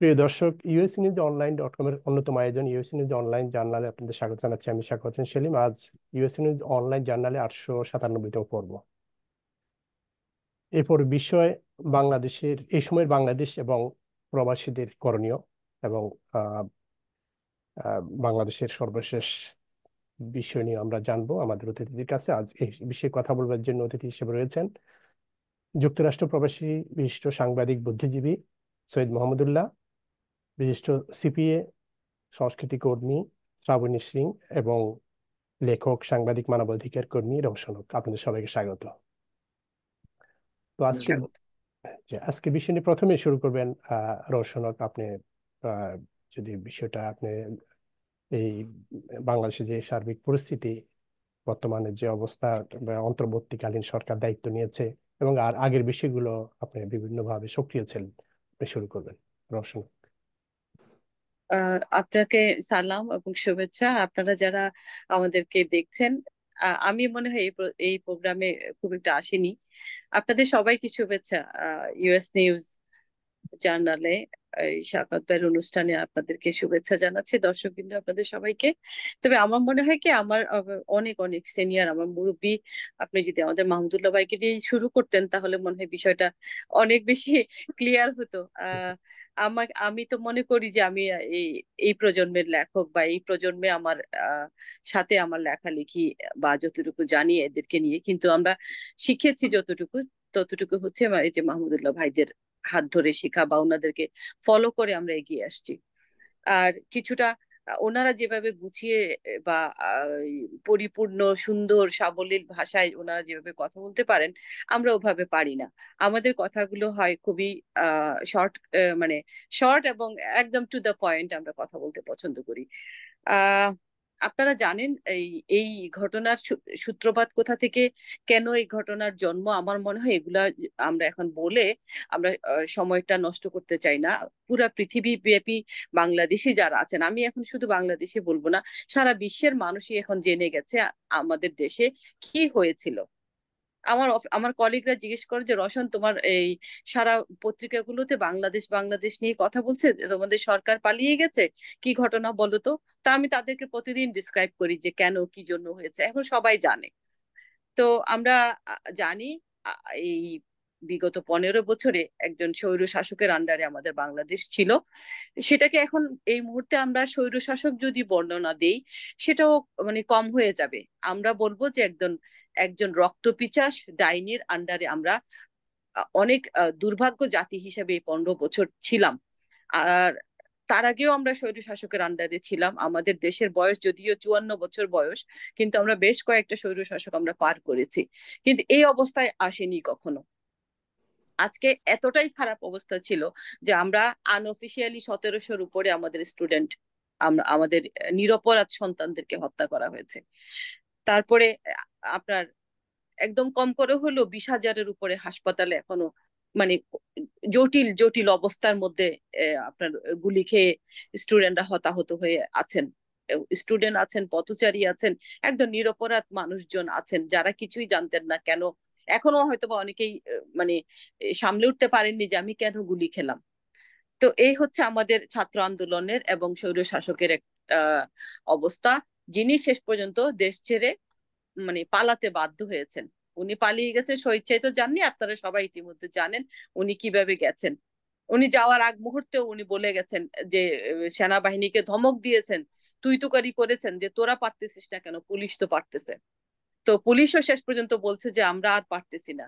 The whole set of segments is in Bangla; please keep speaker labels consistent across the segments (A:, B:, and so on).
A: প্রিয় দর্শক, US news online dot com এর অন্যতম আয়োজন ইউএস নিউজ অনলাইন জার্নালে আপনাদের স্বাগত জানাচ্ছি। আমি শাখাওয়াত হোসেন সেলিম। আজ ইউএস নিউজ অনলাইন জার্নালে 897তম পর্ব। এরপর বিষয় বাংলাদেশের এই সময়ের বাংলাদেশ এবং প্রবাসীদের করণীয় এবং আহ, বাংলাদেশের সর্বশেষ বিষয় নিয়ে আমরা জানবো আমাদের অতিথিদের কাছে। আজ এই বিষয়ে কথা বলবার জন্য অতিথি হিসেবে রয়েছেন যুক্তরাষ্ট্র প্রবাসী বিশিষ্ট সাংবাদিক বুদ্ধিজীবী সৈয়দ মোহাম্মদুল্লাহ, বিশিষ্ট সিপিএ সংস্কৃতি কর্মী শ্রাবণী সিং এবং লেখক, সাংবাদিক, মানবাধিকার কর্মী রওশনক। আপনাদের সবাইকে স্বাগত। তো আজকের
B: স্বাগত।
A: আজকে বিষয় নিয়ে প্রথমে শুরু করবেন রওশনক। আপনি আহ, যদি বিষয়টা আপনি এই বাংলাদেশে যে সার্বিক পরিস্থিতি, বর্তমানে যে অবস্থা, বা অন্তর্বর্তীকালীন সরকার দায়িত্ব নিয়েছে এবং আর আগের বিষয়গুলো আপনি বিভিন্নভাবে সক্রিয় ছিলেন, আপনি শুরু করবেন রওশনক।
B: আপনাকে সালাম এবং শুভেচ্ছা। আপনারা যারা আমাদেরকে দেখছেন, আমি মনে হয় এই প্রোগ্রামে খুব একটা আসেনি। আপনাদের সবাইকে শুভেচ্ছা। ইউএস নিউজ জার্নালে এই সাক্ষাৎকার অনুষ্ঠানে আপনাদেরকে শুভেচ্ছা জানাচ্ছি, দর্শকবৃন্দ, আপনাদের সবাইকে। তবে আমার মনে হয় কি, আমার অনেক অনেক সিনিয়র, আমার মুরব্বী, আপনি যদি আমাদের মাহমুদুল্লাহ ভাইকে দিয়ে শুরু করতেন তাহলে মনে হয় বিষয়টা অনেক বেশি ক্লিয়ার হতো। আমি তো মনে করি যে আমি এই এই প্রজন্মের লেখক, বা এই প্রজন্মে আমার সাথে আমার লেখালেখি বা যতটুকু জানি এদেরকে নিয়ে, কিন্তু আমরা শিখেছি যতটুকু, ততটুকু হচ্ছে এই যে মাহমুদুল্লাহ ভাইদের হাত ধরে শেখা বা ওনাদেরকে ফলো করে আমরা এগিয়ে আসছি। আর কিছুটা ওনারা যেভাবে গুছিয়ে বা পরিপূর্ণ সুন্দর সাবলীল ভাষায় ওনারা যেভাবে কথা বলতে পারেন, আমরা ওভাবে পারি না। আমাদের কথাগুলো হয় খুবই শর্ট, মানে শর্ট এবং একদম টু দ্য পয়েন্ট আমরা কথা বলতে পছন্দ করি। আহ আপনারা জানেন এই এই ঘটনার সূত্রপাত কোথা থেকে, কেন এই ঘটনার জন্ম? আমার মনে হয় এগুলা আমরা এখন বলে আমরা সময়টা নষ্ট করতে চাই না। পুরা পৃথিবী ব্যাপী বাংলাদেশি যারা আছেন, আমি এখন শুধু বাংলাদেশি বলবো না, সারা বিশ্বের মানুষই এখন জেনে গেছে আমাদের দেশে কি হয়েছিল। আমার কলিগরা জিজ্ঞেস করে যে, রওশন, তোমার এই সারা পত্রিকাগুলোতে বাংলাদেশ বাংলাদেশ নিয়ে কথা বলছে, যে তোমাদের সরকার পালিয়ে গেছে, কি ঘটনা বলো তো। তা আমি তাদেরকে প্রতিদিন ডিসক্রাইব করি যে কেন কি জন্য হয়েছে, এখন সবাই জানে। তো আমরা জানি এই বিগত 15 বছরে একজন স্বৈর শাসকের আন্ডারে আমাদের বাংলাদেশ ছিল। সেটাকে এখন এই মুহূর্তে আমরা স্বৈর শাসক যদি বর্ণনা দেই, সেটাও মানে কম হয়ে যাবে। আমরা বলবো যে একজন একজন রক্তপিচাস ডাইনির আন্ডারে আমরা অনেক দুর্ভাগ্য জাতি হিসেবে এই 15 বছর ছিলাম। আর তার আগেও আমরা স্বৈর শাসকের আন্ডারে ছিলাম। আমাদের দেশের বয়স যদিও 54 বছর বয়স, কিন্তু আমরা বেশ কয়েকটা স্বৈর শাসক আমরা পার করেছি, কিন্তু এই অবস্থায় আসেনি কখনো। আজকে এতটাই খারাপ অবস্থা ছিল যে আমরা আনঅফিসিয়ালি 1700-র উপরে আমাদের স্টুডেন্ট, আমরা আমাদের নিরপরাধ সন্তানদেরকে হত্যা করা হয়েছে। তারপরে আপনার একদম কম করে হলো 20,000-এর উপরে হাসপাতালে এখনো মানে জটিল জটিল অবস্থার মধ্যে আপনার গুলি খেয়ে স্টুডেন্টরা হতাহত হয়ে আছেন। স্টুডেন্ট আছেন, পথচারী আছেন, একদম নিরপরাধ মানুষজন আছেন যারা কিছুই জানতেন না কেন, এখনো হয়তো বা অনেকেই মানে সামলে উঠতে পারেননি যে আমি কেন গুলি খেলাম। তো এই হচ্ছে আমাদের ছাত্র আন্দোলনের এবং স্বৈর শাসকের এক অবস্থা, যিনি শেষ পর্যন্ত দেশ ছেড়ে মানে পালাতে বাধ্য হয়েছেন। উনি পালিয়ে গেছেন, স্বেচ্ছায় তো যাননি, আপনারা সবাই ইতিমধ্যে জানেন উনি কিভাবে গেছেন। উনি যাওয়ার আগ মুহূর্তে উনি বলে গেছেন যে সেনাবাহিনীকে ধমক দিয়েছেন, তুই তুকারি করেছেন যে তোরা পারতেছিস না কেন, পুলিশ তো পারতেছে। তো পুলিশও শেষ পর্যন্ত বলছে যে আমরা আর পারতেছি না।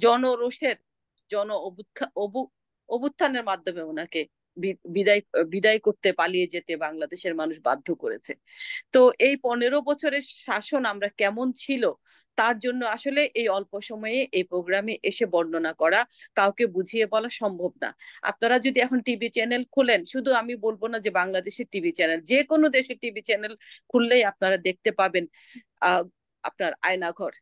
B: জনরোষের, জন অভ্যুত্থানের মাধ্যমে ওনাকে বিদায় বিদায় করতে, পালিয়ে যেতে বাংলাদেশের মানুষ বাধ্য করেছে। তো এই 15 বছরের শাসন আমরা কেমন ছিল, তার জন্য আসলে এই অল্প সময়ে এই প্রোগ্রামে এসে বর্ণনা করা, কাউকে বুঝিয়ে বলা সম্ভব না। আপনারা যদি এখন টিভি চ্যানেল খুলেন, শুধু আমি বলবো না যে বাংলাদেশের টিভি চ্যানেল, যে কোনো দেশের টিভি চ্যানেল খুললেই আপনারা দেখতে পাবেন আহ আপনার আয়নাঘর,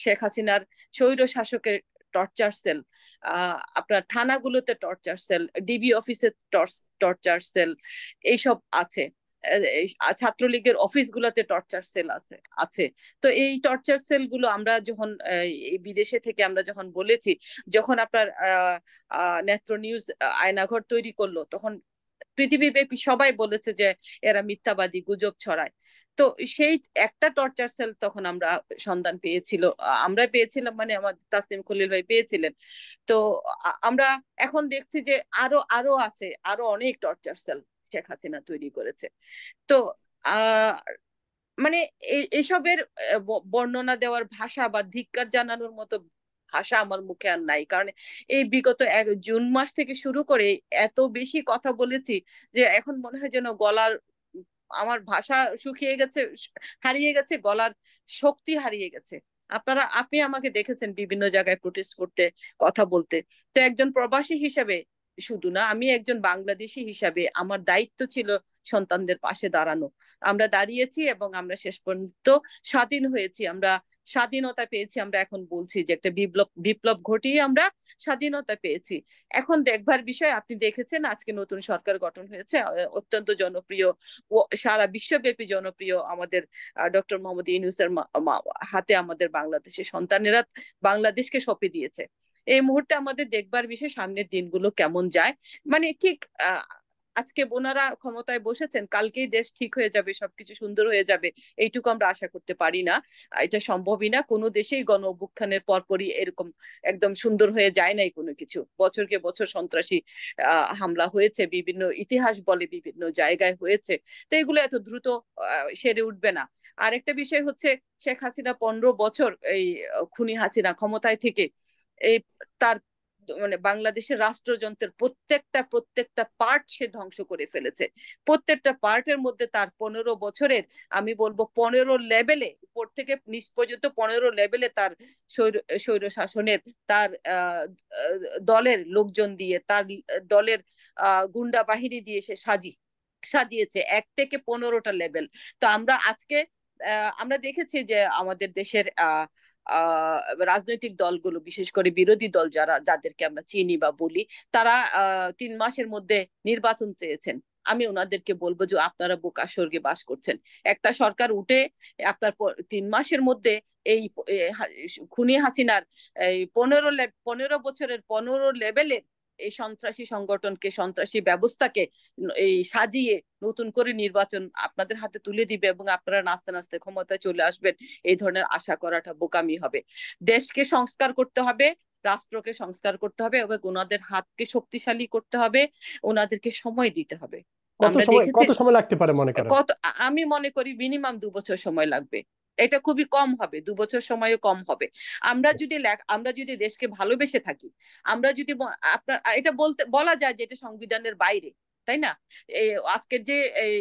B: শেখ হাসিনার স্বৈর শাসকের টর্চার সেল, আপনার থানাগুলোতে টর্চার সেল, ডিবি অফিসে টর্চার সেল, এইসব আছে। ছাত্রলীগের অফিসগুলোতে টর্চার সেল আছে আছে। তো এই টর্চার সেল গুলো আমরা যখন এই বিদেশে থেকে আমরা যখন বলেছি, যখন আপনার নেত্র নিউজ আয়নাঘর তৈরি করলো, তখন পৃথিবীব্যাপী সবাই বলেছে যে এরা মিথ্যাবাদী, গুজব ছড়ায়। তো সেই একটা টর্চার সেল তখন আমরা সন্ধান পেয়েছিল, আমরা পেয়েছিলাম মানে আমার তাসনিম খলিল ভাই পেয়েছিলেন। তো আমরা এখন দেখছি যে আরো আরো আছে, আরো অনেক টর্চার সেল শেখ হাসিনা তৈরি করেছে। তো আহ মানে এসবের বর্ণনা দেওয়ার ভাষা বা ধিক্কার জানানোর মতো ভাষা আমার মুখে আর নাই। কারণ এই বিগত জুন মাস থেকে শুরু করে এত বেশি কথা বলেছি যে এখন মনে হয় যেন গলার আমার ভাষা শুকিয়ে গেছে, হারিয়ে গেছে, গলার শক্তি হারিয়ে গেছে। আপনি আমাকে দেখেছেন বিভিন্ন জায়গায় প্রোটেস্ট করতে, কথা বলতে। তো একজন প্রবাসী হিসাবে শুধু না, আমি একজন বাংলাদেশী হিসাবে আমার দায়িত্ব ছিল সন্তানদের পাশে দাঁড়ানো। আমরা দাঁড়িয়েছি এবং আমরা শেষ পর্যন্ত স্বাধীন হয়েছি, আমরা স্বাধীনতা পেয়েছি। আমরা এখন বলছি যে একটা বিপ্লব বিপ্লব ঘটিয়ে আমরা স্বাধীনতা পেয়েছি। এখন দেখবার বিষয়, আপনি দেখেছেন আজকে নতুন সরকার গঠন হয়েছে, অত্যন্ত জনপ্রিয়, ও সারা বিশ্বব্যাপী জনপ্রিয় আমাদের ডক্টর মোহাম্মদ ইউনূসের হাতে আমাদের বাংলাদেশের সন্তানেরা বাংলাদেশকে সঁপে দিয়েছে। এই মুহূর্তে আমাদের দেখবার বিষয় সামনের দিনগুলো কেমন যায়। মানে ঠিক আজকে বোনারা ক্ষমতায় বসেছেন, কালকেই দেশ ঠিক হয়ে যাবে, সবকিছু সুন্দর হয়ে যাবে, এইটুকু আমরা আশা করতে পারি না। এটা সম্ভবই না। কোনো দেশেই গণ অভ্যুত্থানের পরপরই এরকম একদম সুন্দর হয়ে যায় নাই কোনো কিছু। বছরকে বছর সন্ত্রাসী হামলা হয়েছে, বিভিন্ন ইতিহাস বলে বিভিন্ন জায়গায় হয়েছে। তো এগুলো এত দ্রুত সেরে উঠবে না। আরেকটা বিষয় হচ্ছে, শেখ হাসিনা 15 বছর এই খুনি হাসিনা ক্ষমতায় থেকে এই তার মানে বাংলাদেশের রাষ্ট্রযন্ত্রের প্রত্যেকটা প্রত্যেকটা পার্ট সে ধ্বংস করে ফেলেছে। প্রত্যেকটা পার্টের মধ্যে তার 15 বছরের, আমি বলবো 15 লেভেলে, উপর থেকে নিচ পর্যন্ত 15 লেভেলে তার স্বৈর স্বৈর শাসনের, তার দলের লোকজন দিয়ে, তার দলের গুন্ডা বাহিনী দিয়ে সে সাজিয়েছে 1 থেকে 15টা লেভেল। তো আমরা আজকে আমরা দেখেছি যে আমাদের দেশের রাজনৈতিক দলগুলো, বিশেষ করে বিরোধী দল যারা, যাদেরকে আমরা চিনি বা বলি, তারা 3 মাসের মধ্যে নির্বাচন চেয়েছেন। আমি ওনাদেরকে বলবো যে আপনারা বোকা স্বর্গে বাস করছেন। একটা সরকার উঠে আপনার 3 মাসের মধ্যে এই খুনি হাসিনার এই 15 বছরের 15 লেভেলের এই সন্ত্রাসী সংগঠনকে, সন্ত্রাসী ব্যবস্থাকে এই সাজিয়ে নতুন করে নির্বাচন আপনাদের হাতে তুলে দিবে এবং আপনারা নাচতে নাচতে ক্ষমতায় চলে আসবেন, এই ধরনের আশা করাটা বোকামি হবে। দেশকে সংস্কার করতে হবে, রাষ্ট্রকে সংস্কার করতে হবে এবং ওনাদের হাতকে শক্তিশালী করতে হবে, ওনাদেরকে সময় দিতে হবে। আমরা দেখেছি
A: কত সময় লাগতে পারে মনে করেন?
B: আমি মনে করি মিনিমাম 2 বছর সময় লাগবে। এটা খুবই কম হবে, 2 বছর সময়ও কম হবে। আমরা যদি দেশকে ভালোবেসে থাকি, আমরা যদি আপনার এটা বলা যায় যে এটা সংবিধানের বাইরে, তাই না? এই আজকের যে এই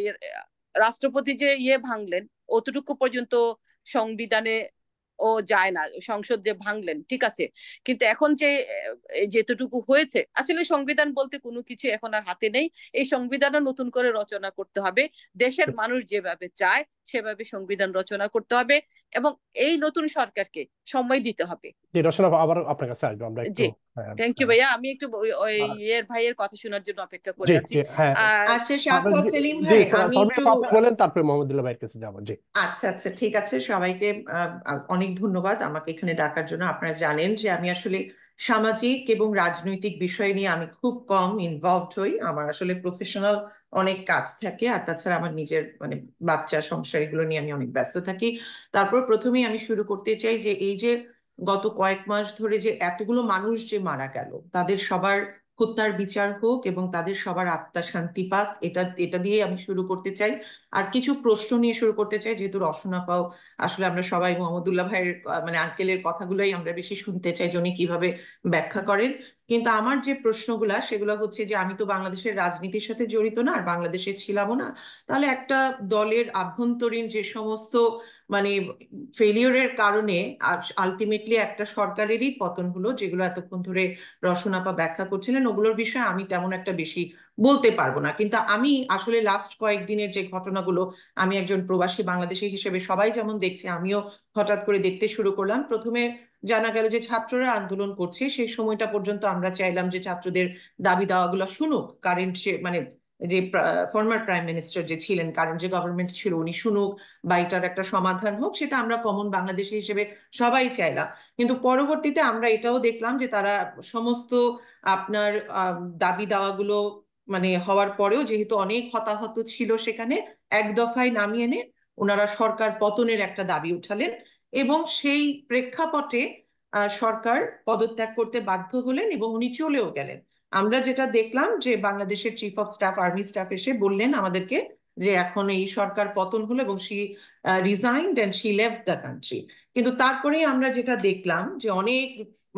B: রাষ্ট্রপতি যে ভাঙলেন, অতটুকু পর্যন্ত সংবিধানে ও যায় না। সংসদ যে ভাঙলেন, ঠিক আছে, কিন্তু এখন যে যেতটুকু হয়েছে, আসলে সংবিধান বলতে কোনো কিছু এখন আর হাতে নেই। এই সংবিধানও নতুন করে রচনা করতে হবে। দেশের মানুষ যেভাবে চায় সেভাবে সংবিধান রচনা করতে হবে এবং এই নতুন সরকারকে সময় দিতে হবে।
A: যে রচনা আবার আপনার কাছে আসবো আমরা একটু।
B: জি,
A: হ্যাঁ,
B: থ্যাংক ইউ
A: হ্যাঁ।
B: ভাইয়া। আমি একটু ওই
A: আহ,
B: ভাইয়ের কথা শোনার জন্য অপেক্ষা করে
A: জি
B: আছি।
A: জি, হ্যাঁ।
B: আর
C: আচ্ছা,
A: আপনার
C: শাফাত
A: জি
C: সেলিম
A: জি,
C: ভাই, আমি
A: সালমা
C: একটু
A: আপনি বলেন, তারপরে মোহাম্মদুল্লাহ ভাইয়ের কাছে যাবো। জি।
C: আচ্ছা আচ্ছা, ঠিক আছে। সবাইকে অনেক ধন্যবাদ আমাকে এখানে ডাকার জন্য। আপনারা জানেন যে আমি আসলে সামাজিক এবং রাজনৈতিক বিষয় নিয়ে আমি খুব কম ইনভলভড হই। আমার আসলে প্রফেশনাল অনেক কাজ থাকে, আর তাছাড়া আমার নিজের মানে বাচ্চা সংসার এগুলো নিয়ে আমি অনেক ব্যস্ত থাকি। তারপর প্রথমেই আমি শুরু করতে চাই যে এই যে গত কয়েক মাস ধরে যে এতগুলো মানুষ যে মারা গেল, তাদের সবার হত্যার বিচার হোক এবং তাদের সবার আত্মা শান্তি পাক, এটা এটা দিয়ে আমি শুরু করতে চাই। আর কিছু প্রশ্ন নিয়ে শুরু করতে চাই, যেহেতু রসনা পাও আসলে আমরা সবাই মোহাম্মদুল্লাহ ভাইয়ের মানে আঙ্কেলের কথাগুলোই আমরা বেশি শুনতে চাই যে উনি কিভাবে ব্যাখ্যা করেন। কিন্তু আমার যে প্রশ্নগুলা সেগুলো হচ্ছে যে আমি তো বাংলাদেশের রাজনীতির সাথে জড়িত না, আর বাংলাদেশে ছিলামও না। তাহলে একটা দলের আভ্যন্তরীণ যে সমস্ত মানে ফেলিওরের কারণে আলটিমেটলি একটা সরকারেরই পতন হলো, যেগুলো এতক্ষণ ধরে রসনাপা ব্যাখ্যা করছিলেন, ওগুলোর বিষয়ে আমি তেমন একটা বেশি বলতে পারবো না। কিন্তু আমি আসলে লাস্ট কয়েকদিনের যে ঘটনাগুলো, আমি একজন প্রবাসী বাংলাদেশী হিসেবে সবাই যেমন দেখছে, আমিও হঠাৎ করে দেখতে শুরু করলাম। প্রথমে জানা গেল যে ছাত্ররা আন্দোলন করছে, সেই সময়টা পর্যন্ত আমরা চাইলাম যে ছাত্রদের দাবি দাওয়াগুলো শুনুক, কারেন্ট সে মানে যে ফর্মার প্রাইম মিনিস্টার যে ছিলেন, কারেন্ট যে গভর্নমেন্ট ছিল, উনি শুনুক বা এটার একটা সমাধান হোক, সেটা আমরা কমন বাংলাদেশি হিসেবে সবাই চাইলাম। কিন্তু পরবর্তীতে আমরা এটাও দেখলাম যে তারা সমস্ত আপনার দাবি দাওয়াগুলো মানে হওয়ার পরেও, যেহেতু অনেক হতাহত ছিল সেখানে, এক দফায় নামিয়ে এনে ওনারা সরকার পতনের একটা দাবি উঠালেন, এবং সেই প্রেক্ষাপটে সরকার পদত্যাগ করতে বাধ্য হলেন এবং উনি চলেও গেলেন। আমরা যেটা দেখলাম যে বাংলাদেশের chief of staff, army staff এসে বললেন আমাদেরকে যে এখন এই সরকার পতন হলো, এবং she resigned and she left the country. কিন্তু তারপরেই আমরা যেটা দেখলাম যে অনেক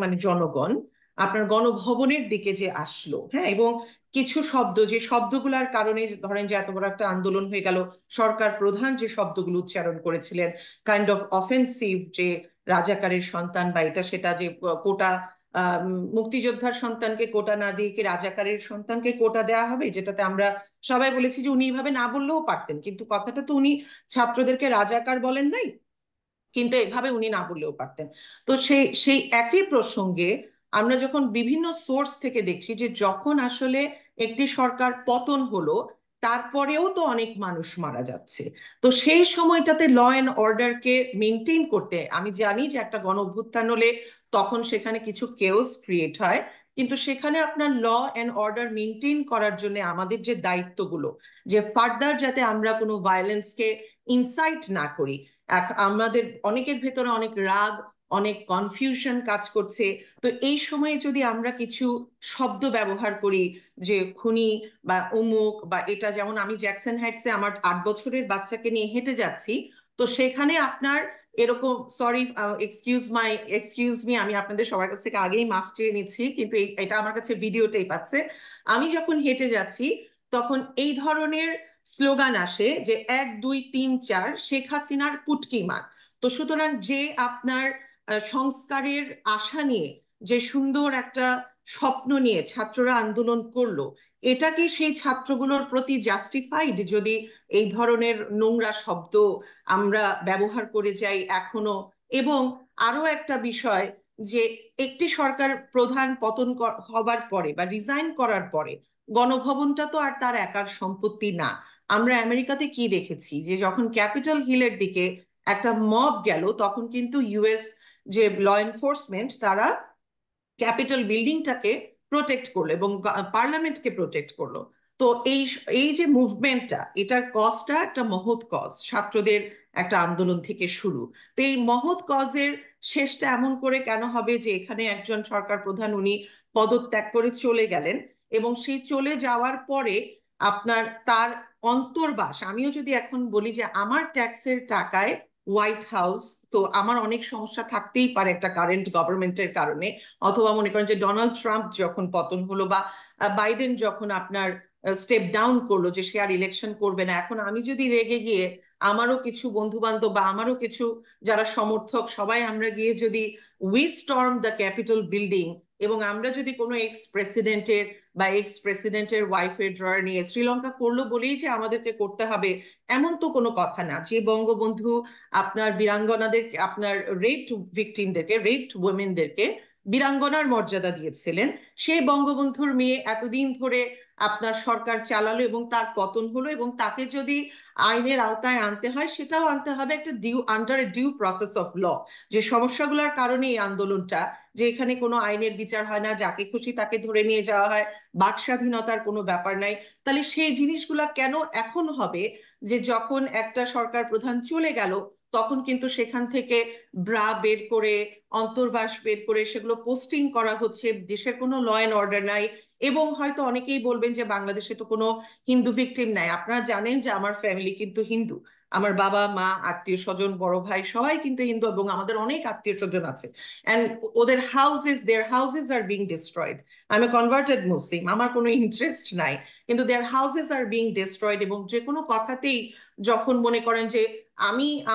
C: মানে জনগণ আপনার গণভবনের দিকে যে আসলো, হ্যাঁ, এবং কিছু শব্দ, যে শব্দগুলোর কারণে ধরেন যে এত বড় একটা আন্দোলন হয়ে গেল, সরকার প্রধান যে শব্দগুলো উচ্চারণ করেছিলেন কাইন্ড অফ অফেন্সিভ, যে রাজাকারের সন্তান বা এটা সেটা, যে কোটা মুক্তিযোদ্ধার সন্তানকে কোটা না দিয়ে কি রাজাকারের সন্তানকে কোটা দেওয়া হবে, যেটাতে আমরা সবাই বলেছি যে উনি এইভাবে না বললেও পারতেন, কিন্তু কথাটা তো উনি ছাত্রদেরকে রাজাকার বলেন নাই, কিন্তু এভাবে উনি না বললেও পারতেন। তো সেই সেই একই প্রসঙ্গে আমরা যখন বিভিন্ন সোর্স থেকে দেখছি যে যখন আসলে একটি সরকার পতন হলো, তারপরেও তো অনেক মানুষ মারা যাচ্ছে। তো সেই সময়টাতে ল অ্যান্ড অর্ডারকে মেনটেন করতে, আমি জানি যে একটা গণ অভ্যুত্থান হলে তখন সেখানে কিছু কেওস ক্রিয়েট হয়, কিন্তু সেখানে আপনার ল অ্যান্ড অর্ডার মেনটেন করার জন্য আমাদের যে দায়িত্বগুলো, যে ফার্দার যাতে আমরা কোনো ভায়োলেন্সকে ইনসাইট না করি। আমাদের অনেকের ভেতরে অনেক রাগ, অনেক কনফিউশন কাজ করছে। তো এই সময়ে যদি আমরা কিছু শব্দ ব্যবহার করি, যে খুনি বা অমুক বা এটা, যেমন আমি জ্যাকসন হাইটসে আমার 8 বছরের বাচ্চাকে নিয়ে হেঁটে যাচ্ছি, তো সেখানে আপনার এরকম, সরি, এক্সকিউজ মি, আমি আপনাদের সবার কাছ থেকে আগেই মাফ চেয়ে নিচ্ছি, কিন্তু এটা আমার কাছে ভিডিও টেপ আছে। আমি যখন হেঁটে যাচ্ছি তখন এই ধরনের স্লোগান আসে যে 1 2 3 4 শেখ হাসিনার পুটকি মার। তো সুতরাং যে আপনার সংস্কারের আশা নিয়ে, যে সুন্দর একটা স্বপ্ন নিয়ে ছাত্ররা আন্দোলন করলো, এটা কি সেই ছাত্রগুলোর প্রতি জাস্টিফাইড যদি এই ধরনের নোংরা শব্দ আমরা ব্যবহার করে যাই এখনো? এবং আরো একটা বিষয়, যে একটি সরকার প্রধান পতন হবার পরে বা রিজাইন করার পরে গণভবনটা তো আর তার একার সম্পত্তি না। আমরা আমেরিকাতে কি দেখেছি, যে যখন ক্যাপিটাল হিলের দিকে একটা মব গেল, তখন কিন্তু ইউএস যে ল এনফোর্সমেন্ট, তারা ক্যাপিটাল বিল্ডিংটাকে প্রোটেক্ট করলো এবং পার্লামেন্টকে প্রোটেক্ট করলো। তো এই এই যে মুভমেন্টটা, এটার কজটা একটা মহৎ কজ, ছাত্রদের একটা আন্দোলন থেকে শুরু। তো এই মহৎ কজের শেষটা এমন করে কেন হবে যে এখানে একজন সরকার প্রধান উনি পদত্যাগ করে চলে গেলেন, এবং সেই চলে যাওয়ার পরে আপনার তার অন্তর্বাস, আমিও যদি এখন বলি যে আমার ট্যাক্সের টাকায় হোয়াইট হাউস, তো আমার অনেক সমস্যা থাকতেই পারে একটা কারেন্ট গভর্নমেন্টের কারণে, অথবা মনে করেন যে ডোনাল্ড ট্রাম্প যখন পতন হলো, বা বাইডেন যখন আপনার স্টেপ ডাউন করলো যে সে আর ইলেকশন করবে না, এখন আমি যদি রেগে গিয়ে আমারও কিছু বন্ধু বান্ধব বা আমারও কিছু যারা সমর্থক, সবাই আমরা গিয়ে যদি we storm the capital building, এবং আমরা যদি কোনো এক্স প্রেসিডেন্টের বা এক্স প্রেসিডেন্টের ওয়াইফের ড্রয়ার নিয়ে, শ্রীলঙ্কা করলো বলেই যে আমাদেরকে করতে হবে এমন তো কোনো কথা না। যে বঙ্গবন্ধু আপনার বীরাঙ্গনাদের, আপনার রেপড ভিকটিমদেরকে, রেপড ওমেনদেরকে বীরাঙ্গনার মর্যাদা দিয়েছিলেন, সেই বঙ্গবন্ধুর মেয়ে এতদিন ধরে আপনার সরকার চালালো এবং তার পতন হলো, এবং তাকে যদি আইনের আওতায় আনতে হয়, সেটাও আনতে হবে একটা under a due process of law. যে সমস্যাগুলোর কারণে এই আন্দোলনটা, যে এখানে কোনো আইনের বিচার হয় না, যাকে খুশি তাকে ধরে নিয়ে যাওয়া হয়, বাক স্বাধীনতার কোনো ব্যাপার নাই, তাহলে সেই জিনিসগুলা কেন এখন হবে যে যখন একটা সরকার প্রধান চলে গেল, তখন কিন্তু সেখান থেকে ব্রা বের করে, অন্তর্বাস বের করে সেগুলো পোস্টিং করা হচ্ছে, দেশের কোনো ল অ্যান্ড অর্ডার নাই। এবং হয়তো অনেকেই বলবেন যে বাংলাদেশে তো কোনো হিন্দু ভিকটিম নাই। আপনারা জানেন যে আমার ফ্যামিলি কিন্তু হিন্দু, আমার বাবা মা আত্মীয় স্বজন বড় ভাই সবাই কিন্তু হিন্দু, এবং আমাদের অনেক আত্মীয় স্বজন আছে, অ্যান্ড ওদের houses are being destroyed. I am a converted Muslim, আমার কোনো ইন্টারেস্ট নাই, কিন্তু their houses are being destroyed. এবং যে কোনো কথাতেই যখন মনে করেন যে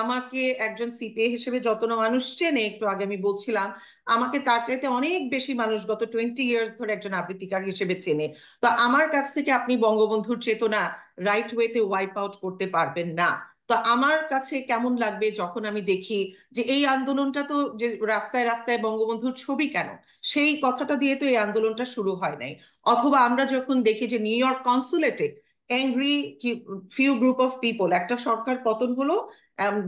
C: আমাকে একজন সিপিএ হিসেবে যত না মানুষ চেনে, একটু আগে আমি বলছিলাম, আমাকে তার চাইতে অনেক বেশি মানুষ গত 20 ইয়ার্স ধরে একজন আবৃত্তিকার হিসেবে চেনে। তো আমার কাছ থেকে আপনি বঙ্গবন্ধুর চেতনা রাইট ওয়েতে ওয়াইপ আউট করতে পারবেন না। তো আমার কাছে কেমন লাগবে যখন আমি দেখি যে এই আন্দোলনটা তো, যে রাস্তায় রাস্তায় বঙ্গবন্ধুর ছবি কেন, সেই কথাটা দিয়ে তো এই আন্দোলনটা শুরু হয় নাই। অথবা আমরা যখন দেখি যে নিউ ইয়র্ক কনসুলেটে angry few group of people, একটা সরকার পতন হলো,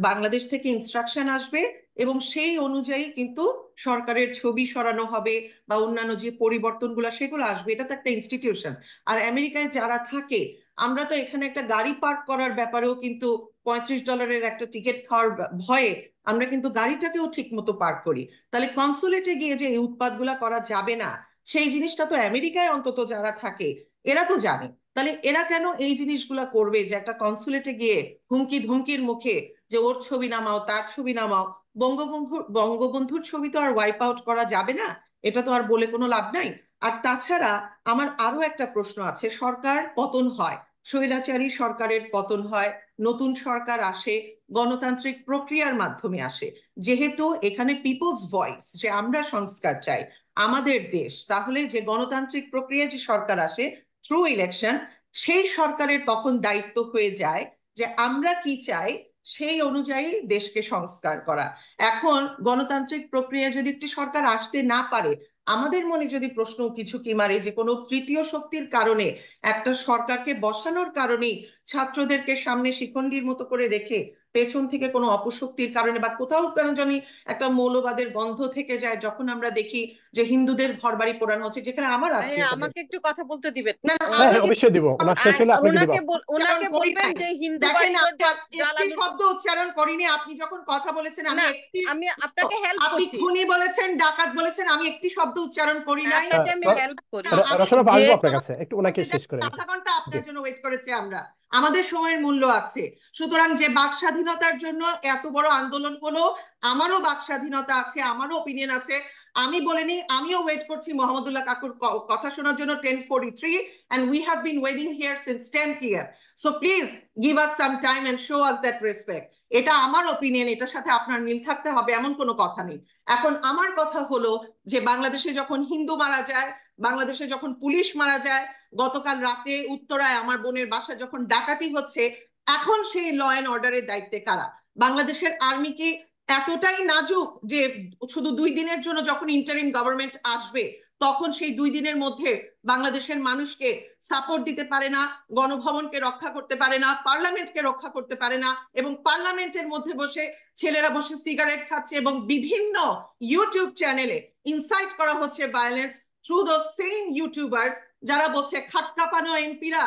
C: বাংলাদেশ থেকে ইনস্ট্রাকশন আসবে এবং সেই অনুযায়ী কিন্তু সরকারের ছবি সরানো হবে বা অন্যান্য যে পরিবর্তনগুলো সেগুলো আসবে। এটা তো একটা ইনস্টিটিউশন। আর আমেরিকায় যারা থাকে, আমরা তো এখানে একটা গাড়ি পার্ক করার ব্যাপারেও কিন্তু $35 একটা টিকিট খাওয়ার ভয়ে আমরা কিন্তু গাড়িটাকেও ঠিক মতো পার্ক করি। তাহলে কনসুলেটে গিয়ে যে এই উৎপাতগুলা করা যাবে না, সেই জিনিসটা তো আমেরিকায় অন্তত যারা থাকে এরা তো জানে। তাহলে এরা কেন এই জিনিসগুলা করবে যে একটা কনসুলেটে গিয়ে হুমকি ধুমকির মুখে যে ওর ছবি নামাও, তার ছবি নামাও? বঙ্গবন্ধুর ছবি তো আর ওয়াইপ আউট করা যাবে না, এটা তো আর বলে কোনো লাভ নাই। আর তাছাড়া আমার আরো একটা প্রশ্ন আছে। সরকার পতন হয়, স্বৈরাচারী সরকারের পতন হয়, নতুন সরকার আসে, গণতান্ত্রিক প্রক্রিয়ার মাধ্যমে আসে। যেহেতু এখানে পিপলস ভয়েস, যে আমরা সংস্কার চাই আমাদের দেশ, তাহলে যে গণতান্ত্রিক প্রক্রিয়ায় যে সরকার আসে থ্রু ইলেকশন, সেই সরকারের তখন দায়িত্ব হয়ে যায় যে আমরা কি চাই সেই অনুযায়ী দেশকে সংস্কার করা। এখন গণতান্ত্রিক প্রক্রিয়া যদি একটি সরকার আসতে না পারে, আমাদের মনে যদি প্রশ্ন কিছু কি মারে যে কোনো তৃতীয় শক্তির কারণে একটা সরকারকে বসানোর কারণেই ছাত্রদেরকে সামনে শিখন্ডির মতো করে রেখে পেছন থেকে কোনো অপশক্তির কারণে বা কোথাও কেন জানি একটা মৌলবাদের গন্ধ থেকে যায়, যখন আমরা দেখি যে হিন্দুদের ঘরবাড়ি পোড়ানো হচ্ছে, যেখানে আমার আত্মীয় স্বজন।
B: আমাকে একটু কথা বলতে দিবেন।
C: না না,
A: হ্যাঁ
C: আমি
A: হ্যাঁ, অবশ্যই দিব, ওনার শেষ
B: আর
A: হলে আপনাকে দিব।
B: ওনাকে
C: করি
B: বলবেন
C: নাই।
B: যে হিন্দু
C: দেখেন,
B: বাড়িঘর
C: আমি একটি
B: জ্বালানোর
C: শব্দ উচ্চারণ করিনি। আপনি যখন কথা বলেছেন আমি
B: না,
C: একটি,
B: আমি আপনাকে হেল্প
C: আপনি
B: করছি,
C: খুনি বলেছেন, ডাকাত বলেছেন, আমি একটি শব্দ উচ্চারণ করি নাই।
B: আপনাকে আমি হেল্প করি
C: আমি
A: রসনা
B: যে
A: আসবো আপনার কাছে, একটু ওনাকে শেষ করে নিতে।
C: আধা ঘন্টা
A: জি।
C: আপনার জন্য ওয়েট করেছি আমরা, আমাদের সময়ের মূল্য আছে। সুতরাং যে বাক স্বাধীনতার জন্য এত বড় আন্দোলন হলো, আমারও বাক স্বাধীনতা আছে, আমারও ওপিনিয়ন আছে। আমি বলিনি, আমিও ওয়েট করছি মোহাম্মদুল্লাহ কাকুর কথা শোনার জন্য 10:43, and we have been waiting here since 10 p.m. So please give us some time and show us that respect. এটা আমার ওপিনিয়ন, এটার সাথে আপনার মিল থাকতে হবে এমন কোনো কথা নেই। এখন আমার কথা হলো যে বাংলাদেশে যখন হিন্দু মারা যায়, বাংলাদেশে যখন পুলিশ মারা যায়, গতকাল রাতে উত্তরায় আমার বোনের বাসা যখন ডাকাতি হচ্ছে, এখন সেই ল অ্যান্ড অর্ডারের দায়িত্বে কারা? বাংলাদেশের আর্মি কি এতটাই নাজুক যে শুধু 2 দিনের জন্য যখন ইন্টারিম গভর্নমেন্ট আসবে তখন সেই 2 দিনের মধ্যে বাংলাদেশের মানুষকে সাপোর্ট দিতে পারে না, গণভবনকে রক্ষা করতে পারে না, পার্লামেন্টকে রক্ষা করতে পারে না, এবং পার্লামেন্টের মধ্যে বসে ছেলেরা বসে সিগারেট খাচ্ছে এবং বিভিন্ন ইউটিউব চ্যানেলে ইনসাইট করা হচ্ছে violence through those same YouTubers, যারা বলছে খাট কাঁপানো এমপিরা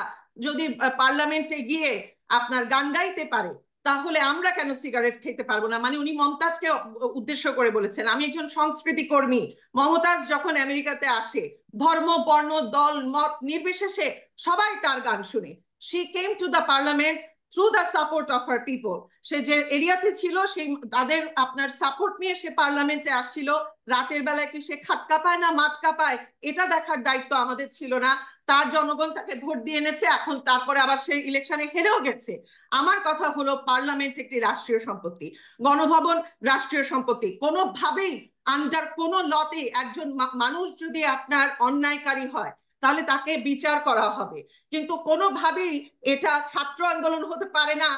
C: যদি পার্লামেন্টে গিয়ে আপনার গান গাইতে পারে, তাহলে আমরা কেন সিগারেট খেতে পারবো না? মানে উনি মমতাজকে উদ্দেশ্য করে বলেছেন। আমি একজন সংস্কৃতি কর্মী। মমতাজ যখন আমেরিকাতে আসে, ধর্ম বর্ণ দল মত নির্বিশেষে সবাই তার গান শুনে। She came to the parliament through the support of her people. সে যে এরিয়াতে ছিল সেই তাদের আপনার সাপোর্ট নিয়ে সে পার্লামেন্টে আসছিল। রাতের বেলায় কি সে খাট কাঁপায় না মাঠ কাঁপায় এটা দেখার দায়িত্ব আমাদের ছিল না। তার জনগণ তাকে ভোট দিয়ে এনেছে, এখন তারপরে আবার সেই ইলেকশনে হেরেও গেছে। আমার কথা হলো পার্লামেন্ট একটি রাষ্ট্রীয় সম্পত্তি, গণভবন রাষ্ট্রীয় সম্পত্তি। কোনোভাবেই আন্ডার কোনো লতে একজন মানুষ যদি আপনার অন্যায়কারী হয় তাহলে তাকে বিচার করা হবে, কিন্তু কোনোভাবেই এটা ছাত্র আন্দোলন হতে পারে না।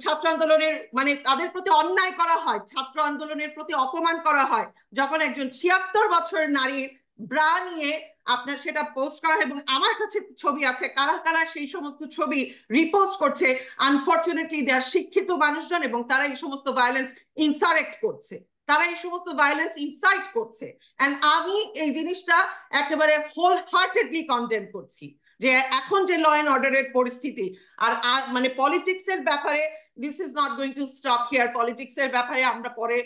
C: ছাত্র আন্দোলনের মানে তাদের প্রতি অন্যায় করা হয়, ছাত্র আন্দোলনের প্রতি অপমান করা হয় যখন একজন 76 বছরের নারীর ব্রা নিয়ে আপনার সেটা পোস্ট করা হয়। এবং আমার কাছে ছবি আছে, কারা কারা সেই সমস্ত ছবি রিপোস্ট করছে। আনফরচুনেটলি দে আর শিক্ষিত মানুষজন এবং তারা এই সমস্ত ভায়োলেন্স ইনসারেক্ট করছে, তারা এই সমস্ত ভায়োলেন্স ইনসাইট করছে। এন্ড আমি এই জিনিসটা একেবারে হোল হার্টেডলি কন্ডেম করছি যে এখন যে ল অ্যান্ড অর্ডারের পরিস্থিতি আর মানে পলিটিক্স এর ব্যাপারে this is not going to stop here. Politics এর ব্যাপারে আমরা পরে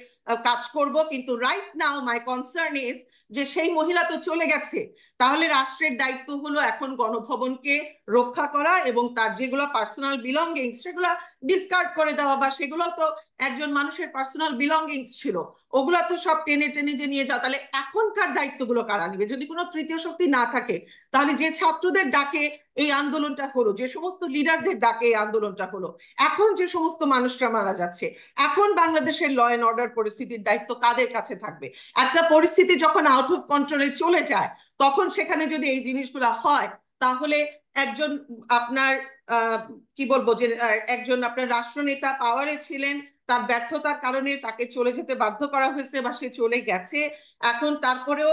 C: কাজ করব, কিন্তু right now my concern is যে সেই মহিলা তো চলে গেছে, তাহলে রাষ্ট্রের দায়িত্ব হলো এখন গণভবনকে রক্ষা করা এবং তার যেগুলো পার্সোনাল বিলঙ্গিংস সেগুলো ডিসকার্ড করে দেওয়া, বা সেগুলো তো একজন মানুষের পার্সোনাল বিলঙ্গিংস ছিল, ওগুলা তো সব টেনে টেনে যে নিয়ে যাওয়া। তাহলে এখনকার দায়িত্বগুলো কারা নিবে? যদি কোনো তৃতীয় শক্তি না থাকে, তাহলে যে ছাত্রদের ডাকে এই আন্দোলনটা হলো, যে সমস্ত লিডারদের ডাকে এই আন্দোলনটা হলো, এখন যে সমস্ত মানুষরা মারা যাচ্ছে, এখন বাংলাদেশের ল অ্যান্ড অর্ডার পরিস্থিতির দায়িত্ব কাদের কাছে থাকবে? একটা পরিস্থিতি যখন আউট অফ কন্ট্রোলে চলে যায় তখন সেখানে যদি এই জিনিসগুলো হয়, তাহলে একজন আপনার কি বলবো যে একজন আপনার রাষ্ট্রনেতা পাওয়ারে ছিলেন, তার ব্যর্থতার কারণে তাকে চলে যেতে বাধ্য করা হয়েছে বা সে চলে গেছে। এখন তারপরেও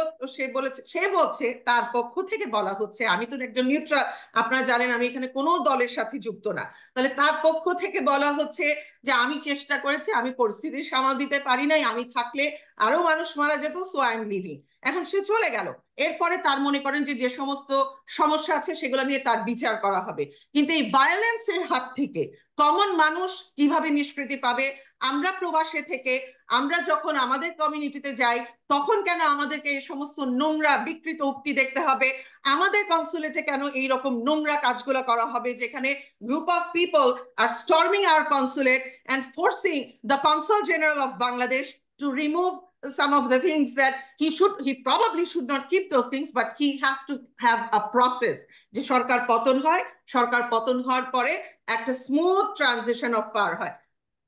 C: সে বলছে তার পক্ষ থেকে বলা হচ্ছে, আমি তো একজন নিউট্রাল, আপনারা জানেন আমি এখানে কোনো দলের সাথে যুক্ত না, তাহলে তার পক্ষ থেকে বলা হচ্ছে যে আমি চেষ্টা করেছি, আমি পরিস্থিতি সামাল দিতে পারি নাই, আমি থাকলে আরো মানুষ মারা যেত, সো আই এম লিভিং। এখন সে চলে গেল, এরপরে তার মনে করেন যে যে সমস্ত সমস্যা আছে সেগুলো নিয়ে তার বিচার করা হবে। কিন্তু এই ভায়োলেন্সের হাত থেকে কমন মানুষ কিভাবে নিষ্কৃতি পাবে? আমরা প্রবাসে থেকে আমরা যখন আমাদের কমিউনিটিতে যাই তখন কেন আমাদেরকে এই সমস্ত নোংরা বিকৃত উক্তি দেখতে হবে? আমাদের কনসুলেটে কেন এই রকম নোংরা কাজগুলো করা হবে, যেখানে group of people are storming our consulate and forcing the Consul General of Bangladesh to remove some of the things that he probably should not keep those things, but he has to have a process যে সরকার পতন হয়, সরকার পতন হওয়ার পরে একটা স্মুথ ট্রানজিশন অফ পাওয়ার হয়।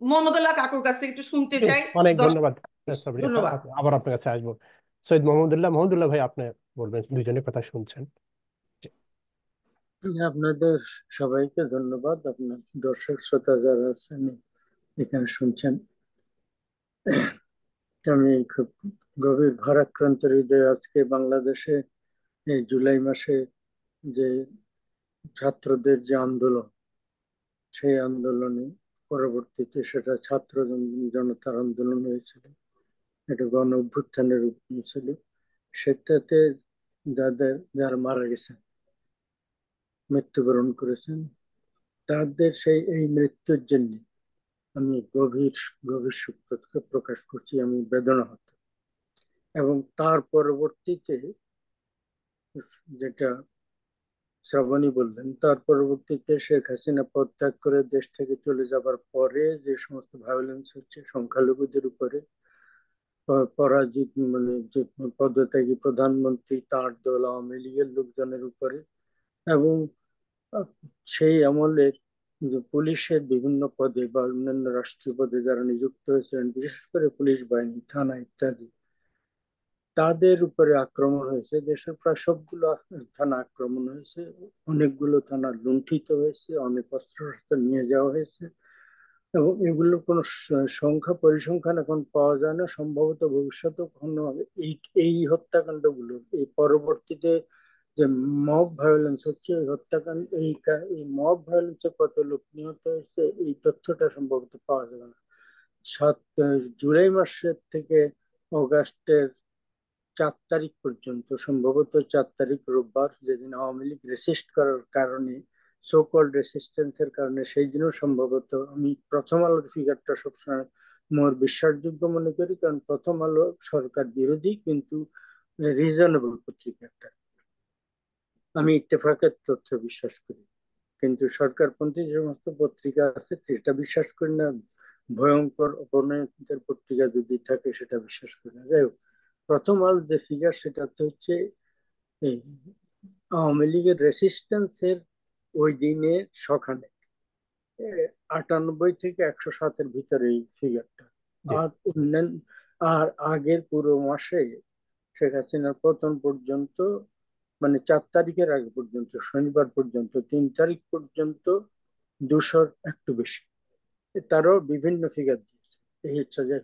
C: মোহাম্মদুল্লাহ কাকুর কাছে একটু শুনতে
A: জি,
C: চাই।
A: অনেক
C: 10
A: ধন্যবাদ সাবরিন আপা।
C: ধন্যবাদ।
A: আবার আপনার কাছে আসবো। সৈয়দ মোহাম্মদুল্লাহ ভাই, আপনি বলবেন, দুইজনের কথা শুনছেন। জি।
D: আপনাদের সবাইকে ধন্যবাদ, আপনার দর্শক শ্রোতা যারা আছেন এখানে শুনছেন। আমি খুব গভীর ভারাক্রান্ত হৃদয়ে আজকে বাংলাদেশে এই জুলাই মাসে যে ছাত্রদের যে আন্দোলন, সেই আন্দোলনে পরবর্তীতে সেটা ছাত্র জনতার আন্দোলন হয়েছিল, এটা গণ অভ্যুত্থানের রূপ নিয়েছিল, সেটাতে যারা মারা গেছেন, মৃত্যুবরণ করেছেন, তাদের এই মৃত্যুর জন্য আমি গভীর গভীর শোক প্রকাশ করছি, আমি বেদনাহত। এবং তার পরবর্তীতে যেটা শ্রাবণী বললেন, তার পরবর্তীতে শেখ হাসিনা পদত্যাগ করে দেশ থেকে চলে যাবার পরে যে সমস্ত ভায়োলেন্স হচ্ছে সংখ্যালঘুদের উপরে, পরাজিত মানে যে পদত্যাগী প্রধানমন্ত্রী, তার দল আওয়ামী লীগের লোকজনের উপরে, এবং সেই আমলের যে পুলিশের বিভিন্ন পদে বা অন্যান্য রাষ্ট্রীয় পদে যারা নিযুক্ত হয়েছিলেন, বিশেষ করে পুলিশ বাহিনী, থানা ইত্যাদি, তাদের উপরে আক্রমণ হয়েছে। দেশের প্রায় সবগুলো থানা আক্রমণ হয়েছে, অনেকগুলো থানা লুণ্ঠিত হয়েছে, অনেক অস্ত্র শস্ত্র নিয়ে যাওয়া হয়েছে, এবং এগুলোর কোনো সংখ্যা পরিসংখ্যান এখন পাওয়া যায় না, সম্ভবত ভবিষ্যতে কখনো হবে। এই হত্যাকাণ্ডগুলো, এই পরবর্তীতে যে মব ভায়োলেন্স হচ্ছে, এই হত্যাকাণ্ড, এই মব ভায়োলেন্সে কত লোক নিহত হয়েছে এই তথ্যটা সম্ভবত পাওয়া যাবে না। জুলাই মাসের থেকে অগাস্টের 4 তারিখ পর্যন্ত, সম্ভবত 4 তারিখ রোববার, যেদিন আওয়ামী লীগ রেসিস্ট করার কারণে, সো কল্ড রেসিস্টেন্সের কারণে, সেই দিনও সম্ভবত, আমি প্রথম আলোর ফিগারটা সবসময় মোর বিশ্বাসযোগ্য মনে করি, কারণ প্রথম আলো সরকার বিরোধী কিন্তু রিজনেবল পত্রিকা একটা, আমি ইত্তেফাকের তথ্য বিশ্বাস করি, কিন্তু সরকারপন্থী যে সমস্ত পত্রিকা আছে সেটা বিশ্বাস করি না, ভয়ঙ্কর অপনয়নদের পত্রিকা যদি থাকে সেটা বিশ্বাস করি না। যাই হোক, প্রথম আলো যে ফিগার সেটা তো হচ্ছে এই আওয়ামী লীগের রেসিস্টেন্সের ওই দিনের সখানে 98 থেকে 107-এর ভিতরে এই ফিগারটা।
A: জি।
D: আর অন্যান্য, আর আগের পুরো মাসে শেখ হাসিনার পতন পর্যন্ত, মানে 4 তারিখের আগে পর্যন্ত, শনিবার পর্যন্ত, 3 তারিখ পর্যন্ত 200-র একটু বেশি, তারও বিভিন্ন ফিগার দিয়েছে। এই হচ্ছে যে,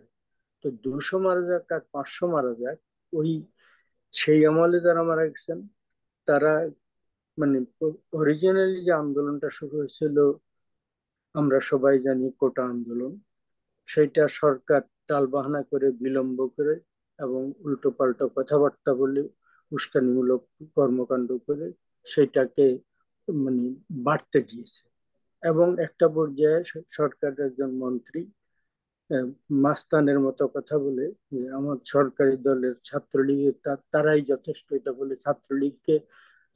D: তো 200 মারা যাক আর 500 মারা যাক, ওই সেই আমলে যারা মারা গেছেন তারা, মানে অরিজিনালি যে আন্দোলনটা শুরু হয়েছিল আমরা সবাই জানি, কোটা আন্দোলন, সেটা সরকার টালবাহানা করে, বিলম্ব করে এবং উল্টো পাল্টা কথাবার্তা বলে, উস্কানিমূলক কর্মকাণ্ড করে সেটাকে মানে বাড়তে দিয়েছে। এবং একটা পর্যায়ে সরকারের একজন মন্ত্রী মাস্তানের মতো কথা বলে যে আমার সরকারি দলের ছাত্রলীগের তারাই যথেষ্ট, এটা বলে ছাত্রলীগকে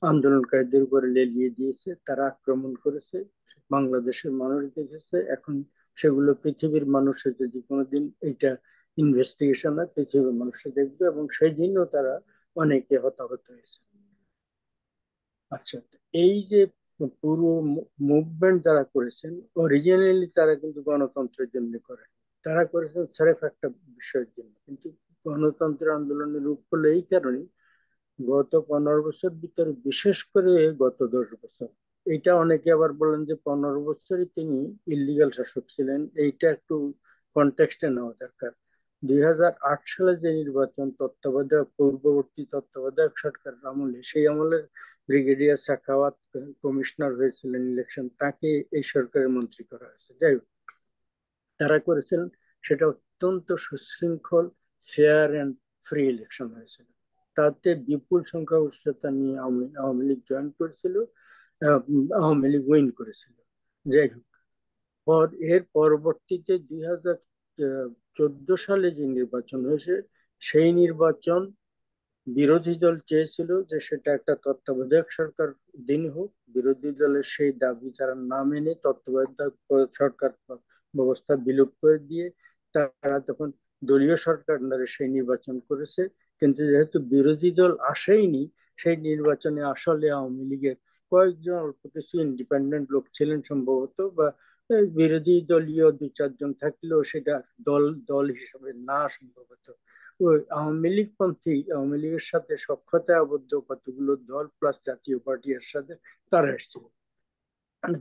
D: আন্দোলনকারীদের উপরে লেলিয়ে দিয়েছে, তারা আক্রমণ করেছে, বাংলাদেশের মানুষ দেখেছে। এখন সেগুলো পৃথিবীর মানুষের যদি কোনোদিন এইটা ইনভেস্টিগেশন হয়, পৃথিবীর মানুষে দেখবে, এবং সেই দিনও তারা অনেকে হতাহত হয়েছে। আচ্ছা, এই যে পুরো মুভমেন্ট যারা করেছেন, অরিজিনালি তারা কিন্তু গণতন্ত্রের জন্য করে, তারা করেছেন স্রেফ একটা বিষয়ের জন্য। কিন্তু গণতন্ত্রের আন্দোলনের রূপ হলো এই কারণে, গত 15 বছর ভিতরে, বিশেষ করে গত 10 বছর, এটা অনেকে আবার বলেন যে 15 বছরই তিনি ইলিগাল শাসক ছিলেন, এইটা একটু কনটেক্সটে নেওয়া দরকার। 2008 সালে যে নির্বাচন পূর্ববর্তী তত্ত্বাবধায়ক সরকার আমলে, সেই আমলের ব্রিগেডিয়ার সাখাওয়াত কমিশনার হয়েছিলেন ইলেকশন, তাকে এই সরকারের মন্ত্রী করা হয়েছে। যাই হোক, তারা করেছিলেন, সেটা অত্যন্ত সুশৃঙ্খল, ফেয়ার অ্যান্ড ফ্রি ইলেকশন হয়েছিল। তাতে বিপুল সংখ্যাগরিষ্ঠতা নিয়ে আওয়ামী লীগ জয়েন করেছিল, আওয়ামী লীগ উইন করেছিল। যাই হোক, এর পরবর্তীতে 2014 সালে যে নির্বাচন হয়েছে, সেই নির্বাচন বিরোধী দল চেয়েছিল যে সেটা একটা তত্ত্বাবধায়ক সরকার দিন হোক। বিরোধী দলের সেই দাবি তারা না মেনে তত্ত্বাবধায়ক সরকার ব্যবস্থা বিলোপ করে দিয়ে তারা তখন দলীয় সরকার আন্ডারে সেই নির্বাচন করেছে। কিন্তু যেহেতু বিরোধী দল আসেইনি, সেই নির্বাচনে আসলে আওয়ামী লীগের কয়েকজন অল্প কিছু ইন্ডিপেন্ডেন্ট লোক ছিলেন সম্ভবত, বা বিরোধী দলীয় 2-4 জন থাকলেও সেটা দল দল হিসেবে না সম্ভবত। ওই আওয়ামী লীগের সাথে সখ্যতায় আবদ্ধ কতগুলো দল প্লাস জাতীয় পার্টি এর সাথে তারা এসেছিল।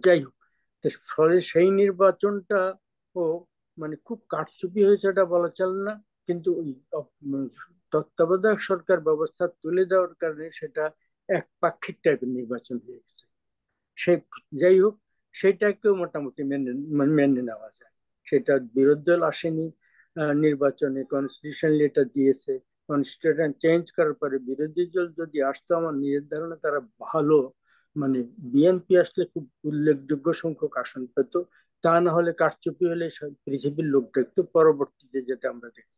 D: যাই হোক, ফলে সেই নির্বাচনটা ও মানে খুব কারচুপি হয়েছে এটা বলা চলে না, কিন্তু ওই তত্ত্বাবধায়ক সরকার ব্যবস্থা তুলে দেওয়ার কারণে সেটা একপাক্ষিক টাইপের নির্বাচন হয়ে গেছে। সে যাই হোক, সেটাকেও মোটামুটি মেনে নেওয়া যায়। সেটা বিরোধী দল আসেনি নির্বাচনে, কনস্টিটিউশনালি এটা দিয়েছে। কনস্টিটিউশন চেঞ্জ করার পরে বিরোধী দল যদি আসতো, আমার নিজের ধারণা তারা ভালো, মানে বিএনপি আসলে খুব উল্লেখযোগ্য সংখ্যক আসন পেত। তা না হলে কারচুপি হলে পৃথিবীর লোক দেখতো। পরবর্তীতে যেটা আমরা দেখি,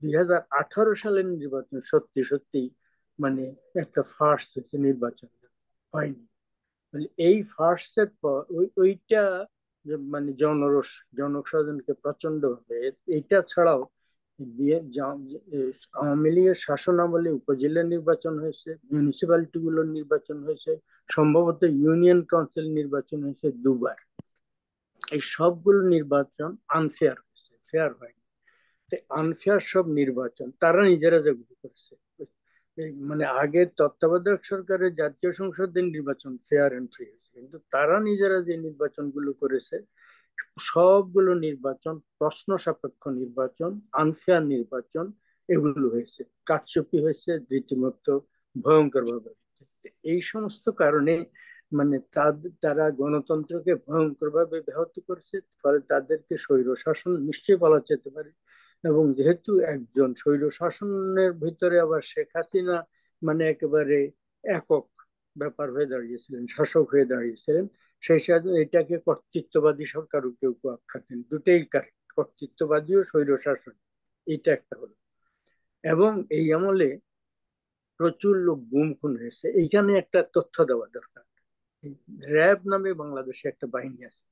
D: 2018 সালের নির্বাচন সত্যি সত্যি মানে একটা ফার্স্ট হচ্ছে, নির্বাচন হয়নি। এই ফার্স্টের পর ওইটা মানে জনস্বজনকে প্রচন্ড ভাবে, এইটা ছাড়াও আওয়ামী লীগের শাসন আমলে উপজেলা নির্বাচন হয়েছে, মিউনিসিপ্যালিটি গুলোর নির্বাচন হয়েছে, সম্ভবত ইউনিয়ন কাউন্সিল নির্বাচন হয়েছে 2 বার। এই সবগুলো নির্বাচন আনফেয়ার হয়েছে, ফেয়ার হয়নি। আনফেয়ার সব নির্বাচন তারা নিজেরা যেগুলো করেছে, মানে আগে তত্ত্বাবধায়ক সরকারের জাতীয় সংসদের নির্বাচন ফেয়ার এন্ড ফ্রি হয়েছে, কিন্তু তারা নিজেরা যে নির্বাচনগুলো করেছে সবগুলো নির্বাচন প্রশ্ন সাপেক্ষ নির্বাচন, আনফেয়ার নির্বাচন, এগুলো হয়েছে, কারচুপি হয়েছে রীতিমতো ভয়ঙ্কর ভাবে। এই সমস্ত কারণে মানে তারা গণতন্ত্রকে ভয়ঙ্কর ভাবে ব্যাহত করেছে। ফলে তাদেরকে স্বৈর শাসন নিশ্চয়ই বলা যেতে পারে। এবং যেহেতু একজন স্বৈর শাসনের ভিতরে আবার শেখ হাসিনা মানে একেবারে একক ব্যাপার হয়ে দাঁড়িয়েছিলেন, শাসক হয়ে দাঁড়িয়েছিলেন, সেই সাথে এটাকে কর্তৃত্ববাদী সরকারও কেউ কেউ আখ্যা দেন। দুটোই কারেক্ট, কর্তৃত্ববাদী ও স্বৈর শাসন, এটা একটা হলো। এবং এই আমলে প্রচুর লোক গুম খুন হয়েছে। এইখানে একটা তথ্য দেওয়া দরকার। র্যাব নামে বাংলাদেশে একটা বাহিনী আছে,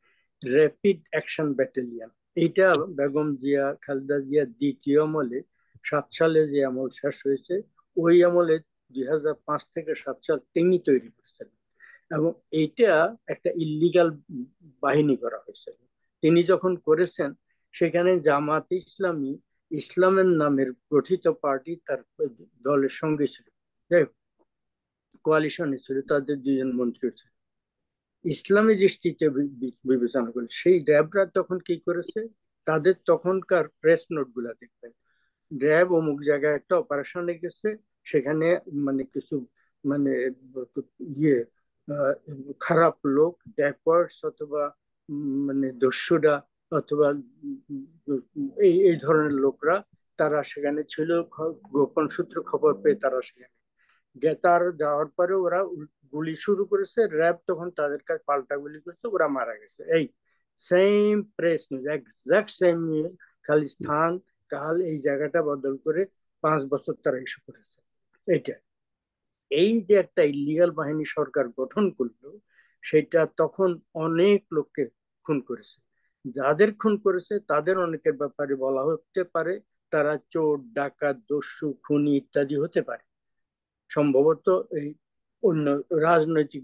D: র্যাপিড অ্যাকশন ব্যাটালিয়ন। এইটা বেগম জিয়া, খালেদা জিয়া দ্বিতীয় আমলে 7 সালে যে আমল শেষ হয়েছে, ওই আমলে 2005 থেকে 7 সাল তিনি তৈরি করেছেন। এবং এইটা একটা ইল্লিগাল বাহিনী করা হয়েছিল। তিনি যখন করেছেন, সেখানে জামাত ইসলামী, ইসলামের নামের গঠিত পার্টি তার দলের সঙ্গে ছিল, কোয়ালিশনে ছিল, তাদের 2 জন মন্ত্রী ছিল। ইসলামী দৃষ্টিতে বিবেচনা করে সেই র্যাবরা তখন কি করেছে, তাদের তখনকার প্রেস নোট গুলা দেখবেন, র্যাব অমুক জায়গায় একটা অপারেশনে গেছে, সেখানে মানে কিছু মানে ইয়ে খারাপ লোক, ব্যাকওয়ার্ডস অথবা মানে দস্যুরা অথবা এই এই ধরনের লোকরা তারা সেখানে ছিল। গোপন সূত্র খবর পেয়ে তারা সেখানে তার যাওয়ার পরে ওরা গুলি শুরু করেছে। র্যাব তখন তাদের কাছে পাল্টা গুলি করছে, ওরা মারা গেছে। এই same press news, exact same news, খালি স্থান কাল এই জায়গাটা বদল করে 5 বছর তারা ইস্যু করেছে। এইটা এই যে একটা ইলিগাল বাহিনী সরকার গঠন করলো, সেটা তখন অনেক লোককে খুন করেছে। যাদের খুন করেছে তাদের অনেকের ব্যাপারে বলা হতে পারে তারা চোর, ডাকাত, দস্যু, খুনি ইত্যাদি হতে পারে। সম্ভবত এই অন্য রাজনৈতিক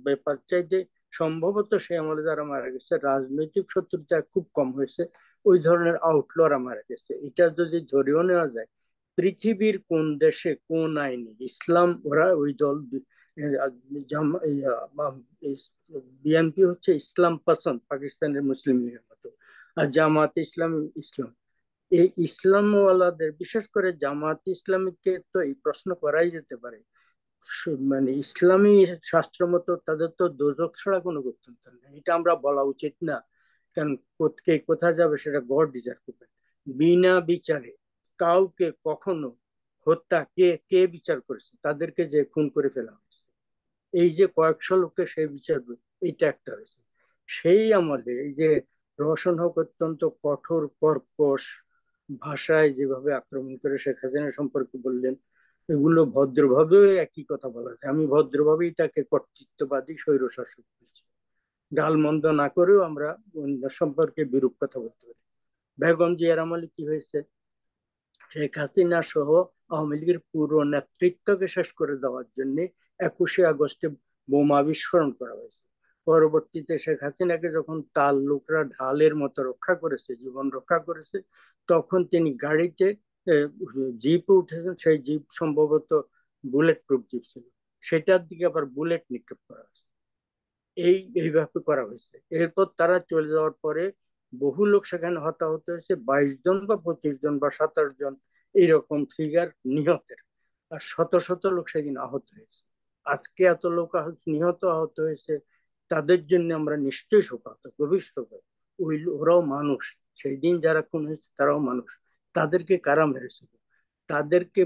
D: ব্যাপার চাইতে সম্ভবত সে আমলে যারা মারা গেছে রাজনৈতিক শত্রুতা খুব কম হয়েছে, ওই ধরনের আউটলরা মারা গেছে। এটা যদি ধরেও নেওয়া যায়, পৃথিবীর কোন দেশে কোন আইনে ইসলাম, ওরা ওই দল বিএনপি হচ্ছে ইসলাম পছন্দ, পাকিস্তানের মুসলিম লীগের মতো। আর জামাত ইসলামী ইসলাম, এই ইসলামওয়ালাদের বিশেষ করে জামাত ইসলামীকে তো এই প্রশ্ন করাই যেতে পারে, মানে ইসলামী শাস্ত্র মতো তাদের তো দোজখ ছাড়া কোনো গত্যন্তর নেই, এটা আমরা বলা উচিত না। কারণ কে কোথায় যাবে সেটা গড ডিজার্ভ করবে। বিনা বিচারে কাউকে কখনো হত্যা কে কে বিচার করেছে? তাদেরকে যে খুন করে ফেলা হয়েছে, এই যে কয়েকশো লোককে সেই বিচার, এইটা একটা হয়েছে। সেই আমলে এই যে রওশন হক অত্যন্ত কঠোর কর্কশ ভাষায় যেভাবে আক্রমণ করে শেখ হাসিনা সম্পর্কে বললেন, এগুলো ভদ্রভাবেও একই কথা বলা যায়। আমি ভদ্রভাবেই তাকে কর্তৃত্ববাদী স্বৈরশাসক বলছি, গালমন্দ না করেও আমরা সম্পর্কে বিরূপ কথা বলতে পারি। বেগম জিয়ার আমলে কি হয়েছে? শেখ হাসিনা সহ আওয়ামী লীগের পুরো নেতৃত্বকে শেষ করে দেওয়ার জন্য 21শে আগস্টে বোমা বিস্ফোরণ করা হয়েছে। পরবর্তীতে শেখ হাসিনাকে যখন তার লোকরা ঢালের মতো রক্ষা করেছে, জীবন রক্ষা করেছে, তখন তিনি গাড়িতে জিপে উঠেছেন। সেই জিপ সম্ভবত বুলেট প্রুফ জিপ ছিল, সেটার দিকে আবার বুলেট নিক্ষেপ করা হয়েছে। এইভাবে করা হয়েছে। এরপর তারা চলে যাওয়ার পরে বহু লোক সেখানে হতাহত হয়েছে, 22 জন বা 25 জন বা 27 জন এইরকম ফিগার নিহতের, আর শত শত লোক সেদিন আহত হয়েছে। আজকে এত লোক নিহত আহত হয়েছে, তাদের জন্য আমরা নিশ্চয়ই শোকাহত, গভীর শোকাহত। ওরাও মানুষ, সেই দিন যারা খুন হয়েছে তারাও মানুষ। তাদেরকে কারা মেরেছিল? তাদেরকে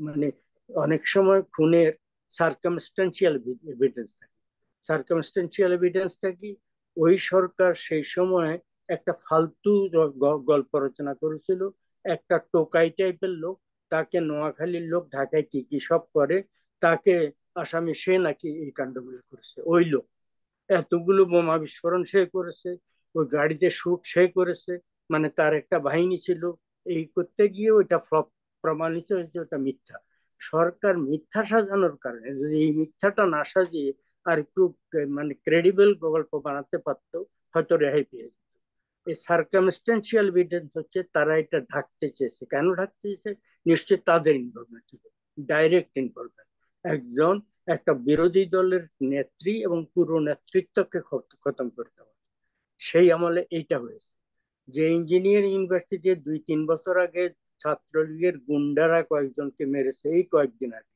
D: মানে অনেক সময় খুনের সার্কামস্টেন্সিয়াল এভিডেন্স থাকে। সার্কামস্টেন্সিয়াল এভিডেন্সটা কি? ওই সরকার সেই সময় একটা ফালতু গল্প রচনা করেছিল, একটা টোকাই টাইপের লোক, তাকে নোয়াখালীর লোক ঢাকায় কি কি সব করে, তাকে আসামি, সে নাকি এই কাণ্ডগুলো করেছে। ওই লোক এতগুলো বোমা বিস্ফোরণ সে করেছে, ওই গাড়িতে শুট সে করেছে, মানে তার একটা বাহিনী ছিল। এই করতে গিয়ে ওইটা ফ্লপ প্রমাণিত হয়েছে, ওটা মিথ্যা। সরকার মিথ্যা সাজানোর কারণে, যদি এই মিথ্যাটা না সাজিয়ে আর একটু মানে ক্রেডিবল গল্প বানাতে পারতো, হয়তো রেহাই পেয়ে যেত। এই সার্কামস্টেন্সিয়াল এভিডেন্স হচ্ছে তারা এটা ঢাকতে চেয়েছে। কেন ঢাকতে চেয়েছে? নিশ্চয়ই তাদের ইনভলভমেন্ট ছিল, ডাইরেক্ট ইনভলভমেন্ট। একজন একটা বিরোধী দলের নেত্রী এবং পুরো নেতৃত্বকে খতম করে দেওয়া, সেই আমলে এইটা হয়েছে। যে ইঞ্জিনিয়ারিং ইউনিভার্সিটি 2-3 বছর আগে ছাত্রলীগের গুন্ডারা কয়েকজনকে মেরেছে, এই কয়েকদিন আগে,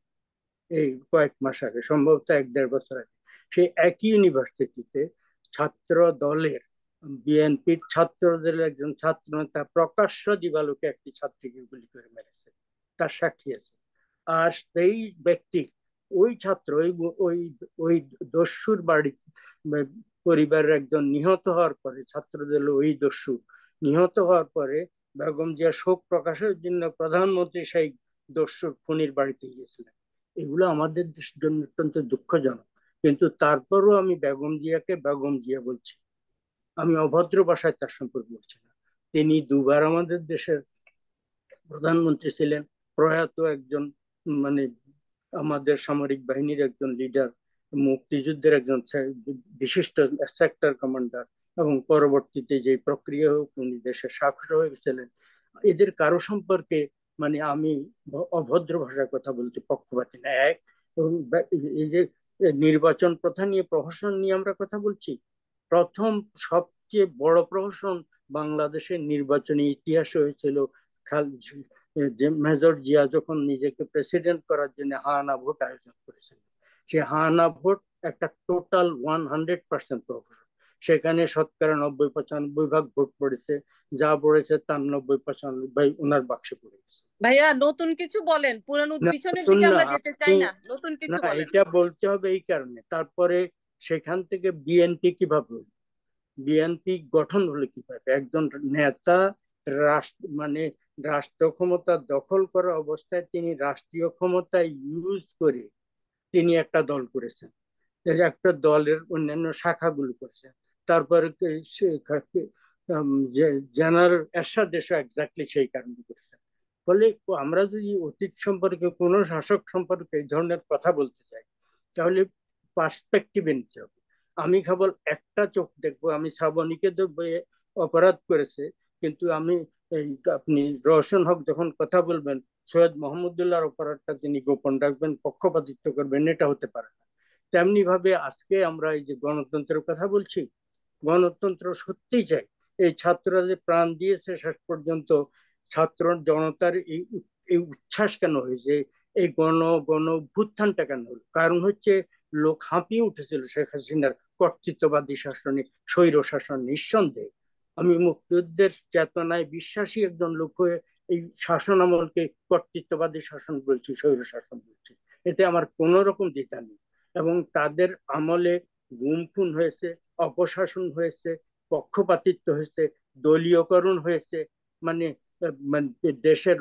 D: এই কয়েক মাস আগে, সম্ভবত 1-1.5 বছর আগে, সেই একই ইউনিভার্সিটিতে ছাত্র দলের, বিএনপির ছাত্রদের একজন ছাত্র নেতা প্রকাশ্য দিবালোকে একটি ছাত্রীকে গুলি করে মেরেছে, তার সাক্ষী আছে। আর সেই ব্যক্তি, ওই ছাত্র, ওই ওই দস্যুর বাড়ি পরিবারের একজন নিহত হওয়ার পরে, ছাত্রদের ওই দস্যু নিহত হওয়ার পরে বেগম জিয়া শোক প্রকাশের জন্য প্রধানমন্ত্রী সেই দস্যুর খুনির বাড়িতে গিয়েছিলেন। এগুলো আমাদের জন্য অত্যন্ত দুঃখজনক। কিন্তু তারপরও আমি বেগম জিয়াকে বেগম জিয়া বলছি, আমি অভদ্র ভাষায় তার সম্পর্কে বলছি না। তিনি দুবার আমাদের দেশের প্রধানমন্ত্রী ছিলেন, প্রয়াত একজন, মানে আমাদের সামরিক বাহিনীর একজন লিডার, মুক্তিযুদ্ধের একজন বিশিষ্ট সেক্টর কমান্ডার, এবং পরবর্তীতে যে প্রক্রিয়া হোক উনি দেশের শাসক হয়েছিলেন। এদের কারো সম্পর্কে মানে আমি অভদ্র ভাষায় কথা বলতে পক্ষপাতী না। এক, এবং এই যে নির্বাচন প্রথা নিয়ে, প্রহসন নিয়ে আমরা কথা বলছি, প্রথম সবচেয়ে বড় প্রহসন বাংলাদেশের নির্বাচনী ইতিহাসে হয়েছিল যে মেজর জিয়া যখন নিজেকে প্রেসিডেন্ট করার জন্য হানা ভোট আয়োজন করেছেন। সে হানা ভোট একটা টোটাল 100% প্রহসন। সেখানে শতকরা 90-95 ভাগ ভোট পড়েছে, যা পড়েছে তার 90-95 ওনার বাক্সে পড়ে গেছে।
B: ভাইয়া নতুন কিছু বলেন, পুরানো
D: না,
B: পিছনের
D: নতুন
B: দিকে
D: না,
B: আমরা যেতে
D: আপনি,
B: চাই না, নতুন কিছু
D: না
B: বলেন।
D: এটা বলতে হবে এই কারণে। তারপরে সেখান থেকে বিএনপি কিভাবে হলো? বিএনপি গঠন হলো কিভাবে? একজন নেতা রাষ্ট্র মানে রাষ্ট্র ক্ষমতা দখল করা অবস্থায় তিনি রাষ্ট্রীয় ক্ষমতা ইউজ করে তিনি একটা দল করেছেন, একটা দলের অন্যান্য শাখাগুলো করেছেন। তারপরে জেনারেল এরশাদ এসে এক্স্যাক্টলি সেই কারণে করেছেন। ফলে আমরা যদি অতীত সম্পর্কে কোনো শাসক সম্পর্কে এই ধরনের কথা বলতে চাই, তাহলে পার্সপেক্টিভে নিতে হবে। আমি কেবল একটা চোখ দেখবো, আমি শ্রাবণীকে দেখবো অপরাধ করেছে, কিন্তু আমি এই আপনি রওশন হক যখন কথা বলবেন, সৈয়দ মোহাম্মদুল্লাহর অপরাধটা তিনি গোপন রাখবেন, পক্ষপাতিত্ব করবেন, এটা হতে পারে না। তেমনি ভাবে আজকে আমরা এই যে গণতন্ত্রের কথা বলছি, গণতন্ত্র সত্যিই চাই, এই ছাত্ররা যে প্রাণ দিয়েছে শেষ পর্যন্ত, ছাত্র জনতার এই উচ্ছ্বাস কেন হয়েছে, এই গণ গণ অভ্যুত্থানটা কেন হলো? কারণ হচ্ছে লোক হাঁপিয়ে উঠেছিল শেখ হাসিনার কর্তৃত্ববাদী শাসনে, স্বৈর শাসন। নিঃসন্দেহে আমি মুক্তিযুদ্ধের চেতনায় বিশ্বাসী একজন লোক হয়ে এই শাসন আমলকে কর্তৃত্ববাদী শাসন বলছি, স্বৈর শাসন বলছি, এতে আমার কোনো রকম দ্বিধা নেই। এবং তাদের আমলে গুম খুন হয়েছে, অপশাসন হয়েছে, পক্ষপাতিত্ব হয়েছে, দলীয়করণ হয়েছে, মানে মানে দেশের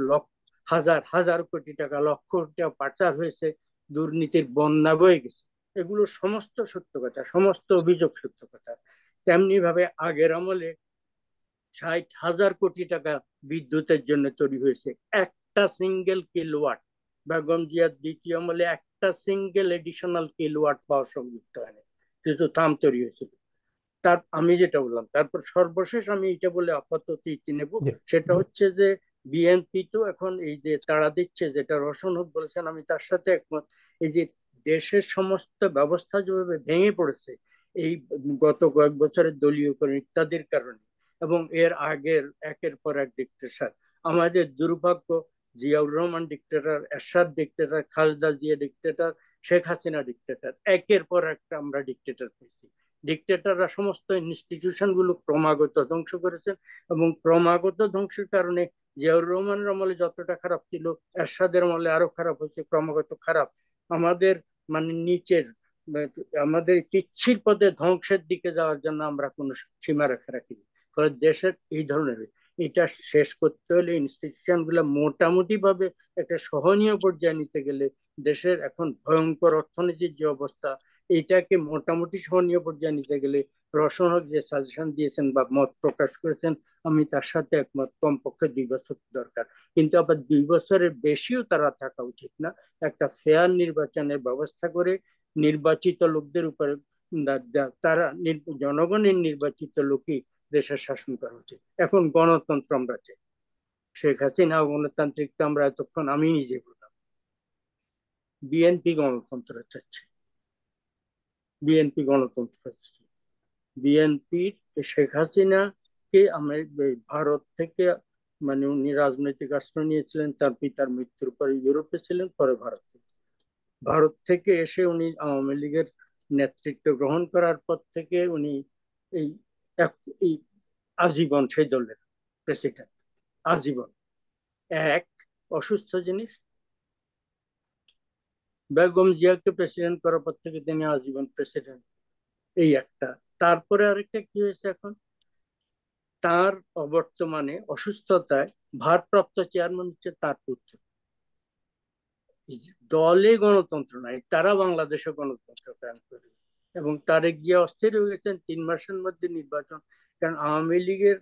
D: হাজার হাজার কোটি টাকা, লক্ষ কোটি টাকা পাচার হয়েছে, দুর্নীতির বন্যা বয়ে গেছে। এগুলো সমস্ত সত্য কথা, সমস্ত অভিযোগ সত্য কথা। তেমনি ভাবে আগের আমলে 60,000 কোটি টাকা বিদ্যুতের জন্য তৈরি হয়েছে, একটা সিঙ্গেল কিলোওয়াট। বেগম জিয়ার দ্বিতীয় আমলে একটা সিঙ্গেল এডিশনাল কিলোওয়াট পাওয়ার সংযুক্ত হয়নি, কিন্তু তাম তৈরি হয়েছিল। তার আমি যেটা বললাম, তারপর সর্বশেষ আমি এটা বলে আপাতত ইতি নেব,
A: জি
D: সেটা হচ্ছে যে বিএনপি তো এখন এই যে তাড়া দিচ্ছে, যেটা রওশন হক বলেছেন, আমি তার সাথে একমত। এই যে দেশের সমস্ত ব্যবস্থা যেভাবে ভেঙে পড়েছে এই গত কয়েক বছরের দলীয়করণ ইত্যাদির কারণে, এবং এর আগের একের পর এক ডিক্টেটর, আমাদের দুর্ভাগ্য, Ziaur Rahman dictator, Ershad dictator, Khaleda Zia dictator, Sheikh Hasina dictator, একের পর একটা আমরা ডিক্টেটর পেয়েছি। ডিক্টেটররা সমস্ত ইনস্টিটিউশন গুলো ক্রমাগত ধ্বংস করেছেন, এবং ক্রমাগত ধ্বংসের কারণে জিয়াউর রহমানের আমলে যতটা খারাপ ছিল, এরশাদের আমলে আরো খারাপ হয়েছে, ক্রমাগত খারাপ। আমাদের মানে নিচের আমাদের পিচ্ছিল পদে ধ্বংসের দিকে যাওয়ার জন্য আমরা কোনো সীমারেখা রাখিনি। ফলে দেশের এই ধরনের, এটা শেষ করতে হলে ইনস্টিটিউশন গুলো মোটামুটি ভাবে একটা সহনীয় পর্যায়ে নিতে গেলে, দেশের এখন ভয়ঙ্কর অর্থনীতির যে অবস্থা, এইটাকে মোটামুটি সহনীয় পর্যায়ে নিতে গেলে রওশন হক যে সাজেশন দিয়েছেন বা মত প্রকাশ করেছেন, আমি তার সাথে একমত। কমপক্ষে 2 বছর দরকার, কিন্তু আবার 2 বছরের বেশিও তারা থাকা উচিত না। একটা ফেয়ার নির্বাচনের ব্যবস্থা করে নির্বাচিত লোকদের উপরে তারা জনগণের নির্বাচিত লোকই দেশের শাসন করা উচিত। এখন গণতন্ত্র আমরা চাই, শেখ হাসিনা গণতান্ত্রিক তো আমরা এতক্ষণ আমি নিজে বললাম। বিএনপি গণতন্ত্র চাচ্ছে, বিএনপি গণতন্ত্র চাচ্ছে। বিএনপির শেখ হাসিনাকে আমরা ভারত থেকে, মানে উনি রাজনৈতিক আশ্রয় নিয়েছিলেন, তার পিতার মৃত্যুর পরে ইউরোপে ছিলেন, পরে ভারতে। ভারত থেকে এসে উনি আওয়ামী লীগের নেতৃত্ব গ্রহণ করার পর থেকে উনি এই এই আজীবন সেই দলের প্রেসিডেন্ট, আজীবন। এক অসুস্থ জিনিস, বেগম জিয়াকে প্রেসিডেন্ট করার পর থেকে তিনি আজীবন প্রেসিডেন্ট, এই একটা। তারপরে আরেকটা কি হয়েছে, এখন তার অবর্তমানে অসুস্থতায় ভারপ্রাপ্ত চেয়ারম্যান হচ্ছে তার পুত্র। দলে গণতন্ত্র নাই, তারা বাংলাদেশে গণতন্ত্র কায়েম করে, এবং তারেক জিয়া অস্থির হয়ে গেছেন 3 মাসের মধ্যে নির্বাচন। কারণ আওয়ামী লীগের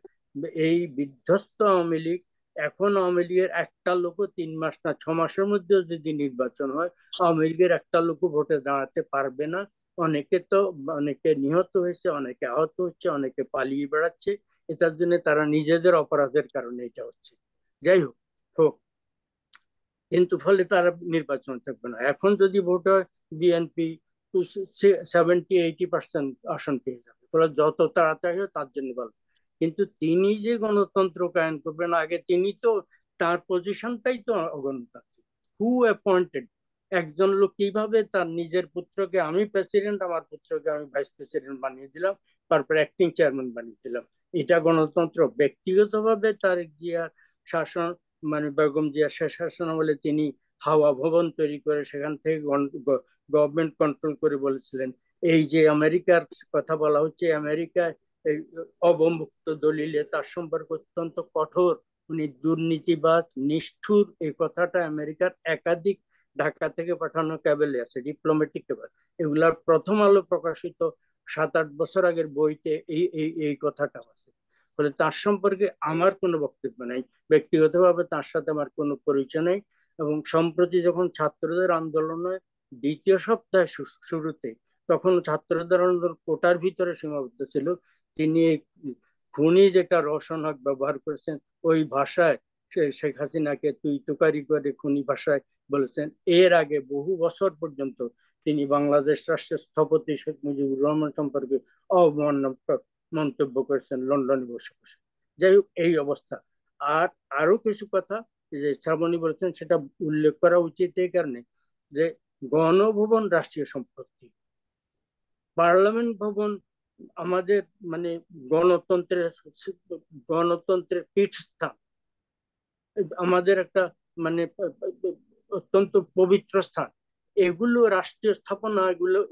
D: এই বিধ্বস্ত আওয়ামী লীগ, এখন আওয়ামী লীগের একটা লোকও 3 মাস না 6 মাসের মধ্যে যদি নির্বাচন হয়, আওয়ামী লীগের একটা লোকও ভোটে দাঁড়াতে পারবে না। অনেকে নিহত হয়েছে, অনেকে আহত হচ্ছে, অনেকে পালিয়ে বেড়াচ্ছে। এটার জন্য তারা নিজেদের অপরাধের কারণে এটা হচ্ছে। যাই হোক হোক, কিন্তু ফলে তারা নির্বাচন থাকবে না। এখন যদি ভোট হয়, বিএনপি 70-80% আসন পেয়ে যাবে, ফলে যত তাড়াতাড়ি হয় তার জন্য ভালো। কিন্তু তিনি যে গণতন্ত্র কায়েম করবেন, আগে তিনি তো, তার পজিশনটাই তো অগণতান্ত্রিক। হু অ্যাপয়েন্টেড? একজন লোক কিভাবে তার নিজের পুত্রকে, আমি প্রেসিডেন্ট, আমার পুত্রকে আমি ভাইস প্রেসিডেন্ট বানিয়ে দিলাম, তারপর অ্যাক্টিং চেয়ারম্যান বানিয়ে দিলাম, এটা গণতন্ত্র? ব্যক্তিগতভাবে তারেক জিয়া শাসন, মানে বেগম জিয়া শেষ শাসন আমলে তিনি হাওয়া ভবন তৈরি করে সেখান থেকে গভর্নমেন্ট কন্ট্রোল করে বলেছিলেন। এই যে আমেরিকার কথা বলা হচ্ছে, আমেরিকায় এই অবমুক্ত দলিলে তার সম্পর্কে অত্যন্ত কঠোর, উনি দুর্নীতিবাজ, নিষ্ঠুর, এই কথাটা আমেরিকার একাধিক ঢাকা থেকে পাঠানো ক্যাবেলে আছে, ডিপ্লোম্যাটিক ক্যাবেল। এগুলার প্রথম আলো প্রকাশিত 7-8 বছর আগের বইতে এই কথাটা আছে। ফলে তার সম্পর্কে আমার কোনো বক্তব্য নাই, ব্যক্তিগতভাবে তার সাথে আমার কোনো পরিচয় নেই। এবং সম্প্রতি যখন ছাত্রদের আন্দোলন হয়, দ্বিতীয় সপ্তাহে শুরুতে, তখন ছাত্রদের আন্দোলন কোটার ভিতরে সীমাবদ্ধ ছিল। তিনি খুনি যেটা রওশন হক ব্যবহার করেছেন, ওই ভাষায় শেখ হাসিনাকে তুই তুকারি করে খুনি ভাষায় বলেছেন। এর আগে বহু বছর পর্যন্ত তিনি বাংলাদেশ রাষ্ট্রের স্থপতি শেখ মুজিবুর রহমান সম্পর্কে অবমাননাকর মন্তব্য করেছেন লন্ডনে বসে বসে। যাই হোক, এই অবস্থা। আর আরো কিছু কথা যে শ্রাবণী বলেছেন সেটা উল্লেখ করা উচিত এই কারণে যে গণভবন রাষ্ট্রীয় সম্পত্তি, পার্লামেন্ট ভবন আমাদের মানে গণতন্ত্রের গণতন্ত্রের পীঠস্থান, আমাদের একটা মানে অত্যন্ত পবিত্র স্থান। এগুলো রাষ্ট্রীয় স্থাপনা,